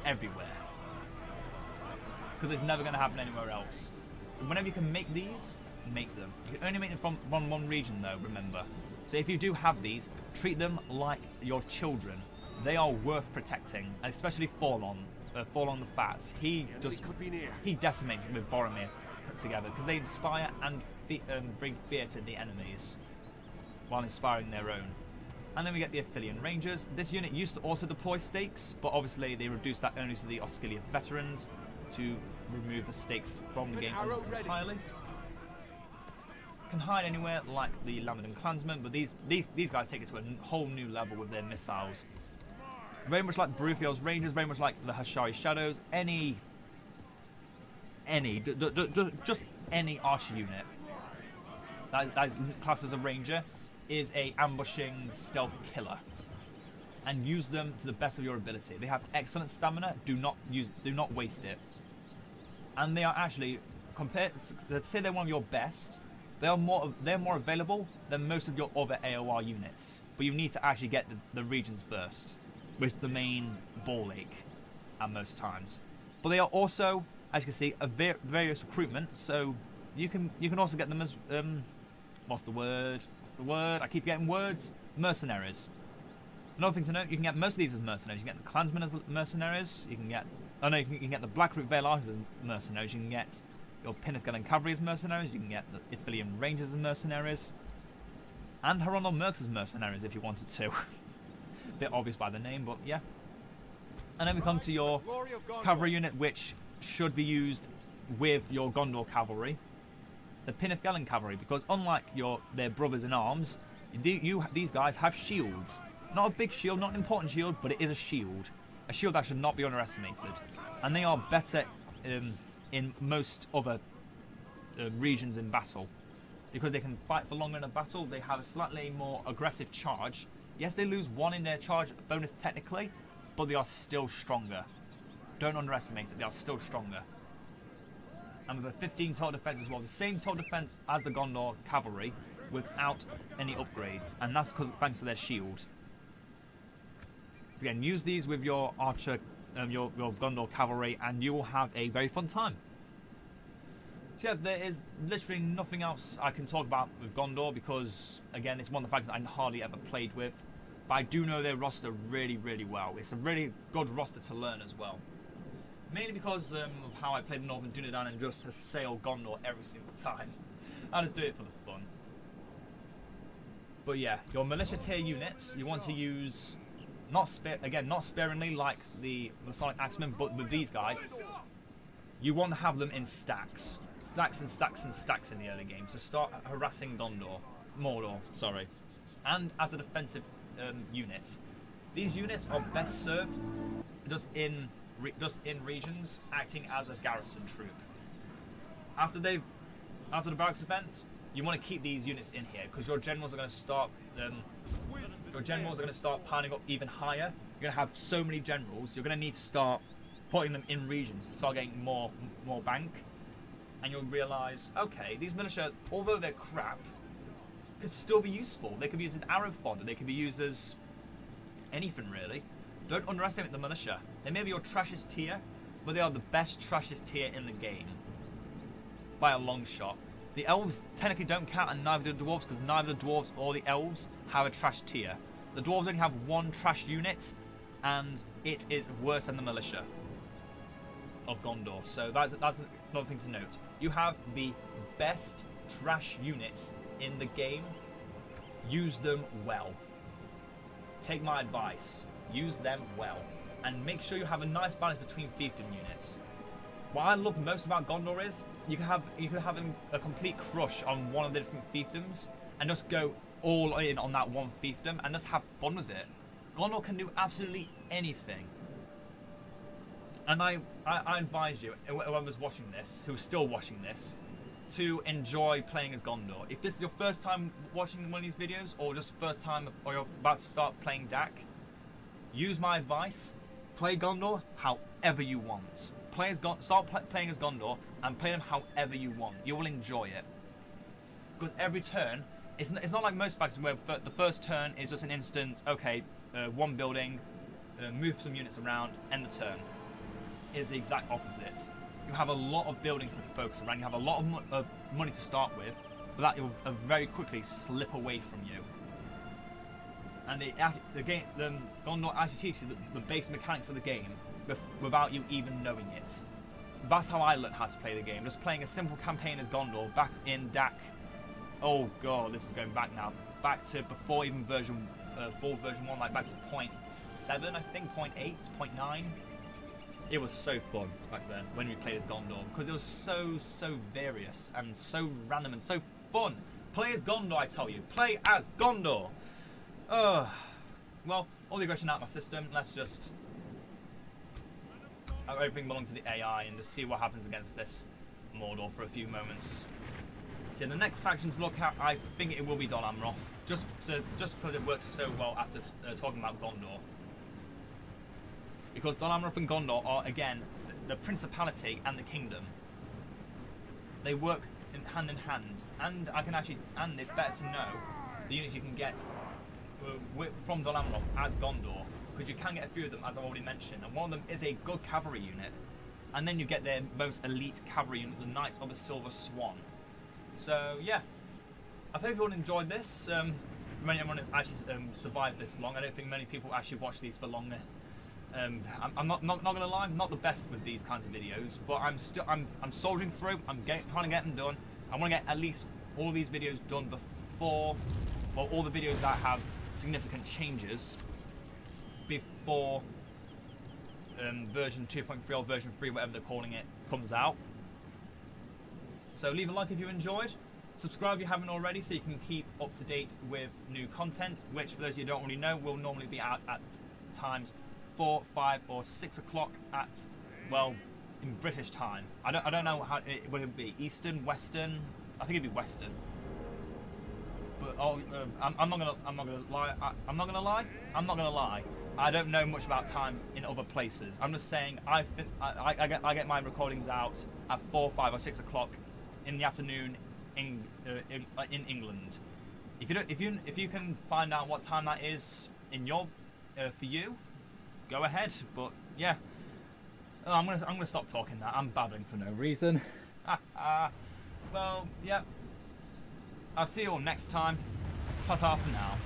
everywhere, because it's never going to happen anywhere else. And whenever you can make these, make them. You can only make them from one region though, remember. So if you do have these, treat them like your children. They are worth protecting, and especially Forlon the Fat. He decimates it with Boromir put together, because they inspire and bring fear to the enemies while inspiring their own. And then we get the Aphelion Rangers. This unit used to also deploy stakes, but obviously they reduced that only to the Osgiliath veterans to remove the stakes from the game almost entirely. Can hide anywhere like the Lamadan Clansmen, but these guys take it to a whole new level with their missiles. Very much like Brufield's Rangers, very much like the Hashari Shadows, just any archer unit that is classed as a ranger is a ambushing stealth killer, and use them to the best of your ability. They have excellent stamina. Do not waste it. And they are actually, compared, let's say they're one of your best, they're more available than most of your other AOR units. But you need to actually get the regions first, which is the main ball ache at most times. But they are also, as you can see, a various recruitment, so you can also get them as what's the word? I keep getting words. Mercenaries. Another thing to note, you can get most of these as mercenaries. You can get the Clansmen as mercenaries. You can get, you can get the Blackroot Vale Archers as mercenaries. You can get your Pinnithgalen Cavalry as mercenaries. You can get the Aphelion Rangers as mercenaries. And Horondor Mercs as mercenaries if you wanted to. Bit obvious by the name, but yeah. And then we come to your cavalry unit, which should be used with your Gondor Cavalry. The Pinnithgalen Cavalry, because unlike their brothers in arms, these guys have shields. Not a big shield, not an important shield, but it is a shield. A shield that should not be underestimated. And they are better in most other regions in battle, because they can fight for longer in a battle. They have a slightly more aggressive charge. Yes, they lose 1 in their charge bonus technically, but they are still stronger. Don't underestimate it, they are still stronger. And with a 15 total defense as well, the same total defense as the Gondor Cavalry without any upgrades, and that's thanks to their shield. So again, use these with your archer, your Gondor Cavalry, and you will have a very fun time. So yeah, there is literally nothing else I can talk about with Gondor, because again, it's one of the factions I hardly ever played with, but I do know their roster really, really well. It's a really good roster to learn as well. Mainly because of how I play the Northern Dunedain and just assail Gondor every single time. I just do it for the fun. But yeah, your militia tier units, you want to use, not sparingly like the Lasarnak Axemen, but with these guys, you want to have them in stacks. Stacks and stacks and stacks in the early game to start harassing Mordor, sorry. And as a defensive unit. These units are best served just in regions acting as a garrison troop. After the barracks event, you want to keep these units in here, because your generals are going to start piling up even higher. You're going to have so many generals, you're going to need to start putting them in regions to start getting more bank. and you'll realise, okay, these militia, although they're crap, could still be useful. They could be used as arrow fodder. They could be used as anything, really. Don't underestimate the militia. They may be your trashiest tier, but they are the best trashiest tier in the game. By a long shot. The elves technically don't count, and neither do the dwarves, because neither the dwarves or the elves have a trash tier. The dwarves only have one trash unit, and it is worse than the militia of Gondor. So that's another thing to note. You have the best trash units in the game. Use them well. Take my advice. Use them well. And make sure you have a nice balance between fiefdom units. What I love most about Gondor is you can have a complete crush on one of the different fiefdoms and just go all in on that one fiefdom and just have fun with it. Gondor can do absolutely anything. And I advise you, whoever's watching this, who's still watching this, to enjoy playing as Gondor. If this is your first time watching one of these videos, or just first time, or you're about to start playing DaC, use my advice. Play Gondor however you want. Start playing as Gondor and play them however you want. You will enjoy it. Because every turn, it's not like most factions where the first turn is just an instant, okay, one building, move some units around, end the turn. It is the exact opposite. You have a lot of buildings to focus around, you have a lot of money to start with, but that will very quickly slip away from you. And the Gondor actually teaches you the basic mechanics of the game without you even knowing it. That's how I learned how to play the game. Just playing a simple campaign as Gondor back in DaC. Oh god, this is going back now. Back to before even full version 1, like back to 0.7, I think, 0.8, 0.9. It was so fun back then when we played as Gondor, because it was so various and so random and so fun. Play as Gondor, I tell you. Play as Gondor! Well, all the aggression out of my system. Let's just everything belongs to the AI and just see what happens against this Mordor for a few moments. Okay, the next faction to look at, I think it will be Dol Amroth, just because it works so well after talking about Gondor. Because Dol Amroth and Gondor are, again, the principality and the kingdom. They work hand in hand, and and it's better to know the units you can get from Dol Amroth as Gondor, because you can get a few of them, as I already mentioned, and one of them is a good cavalry unit, and then you get their most elite cavalry unit, the Knights of the Silver Swan. So yeah, I hope everyone enjoyed this. For anyone that's actually survived this long, I don't think many people actually watch these for longer. I'm not gonna lie, I'm not the best with these kinds of videos, but I'm soldiering through. I'm trying to get them done. I want to get at least all of these videos done before, well, all the videos that have significant changes before version 2.3 or version 3, whatever they're calling it, comes out. So leave a like if you enjoyed. Subscribe if you haven't already, so you can keep up to date with new content, which, for those of you who don't already know, will normally be out at times 4, 5, or 6 o'clock at, well, in British time. I don't know how it would be. Eastern, Western. I think it'd be Western. But I'm not gonna lie. I don't know much about times in other places. I'm just saying I get my recordings out at 4, 5, or 6 o'clock in the afternoon in England. If you can find out what time that is in your for you, go ahead. But yeah, I'm gonna stop talking now. I'm babbling for no reason. Well, yeah. I'll see you all next time. Ta-ta for now.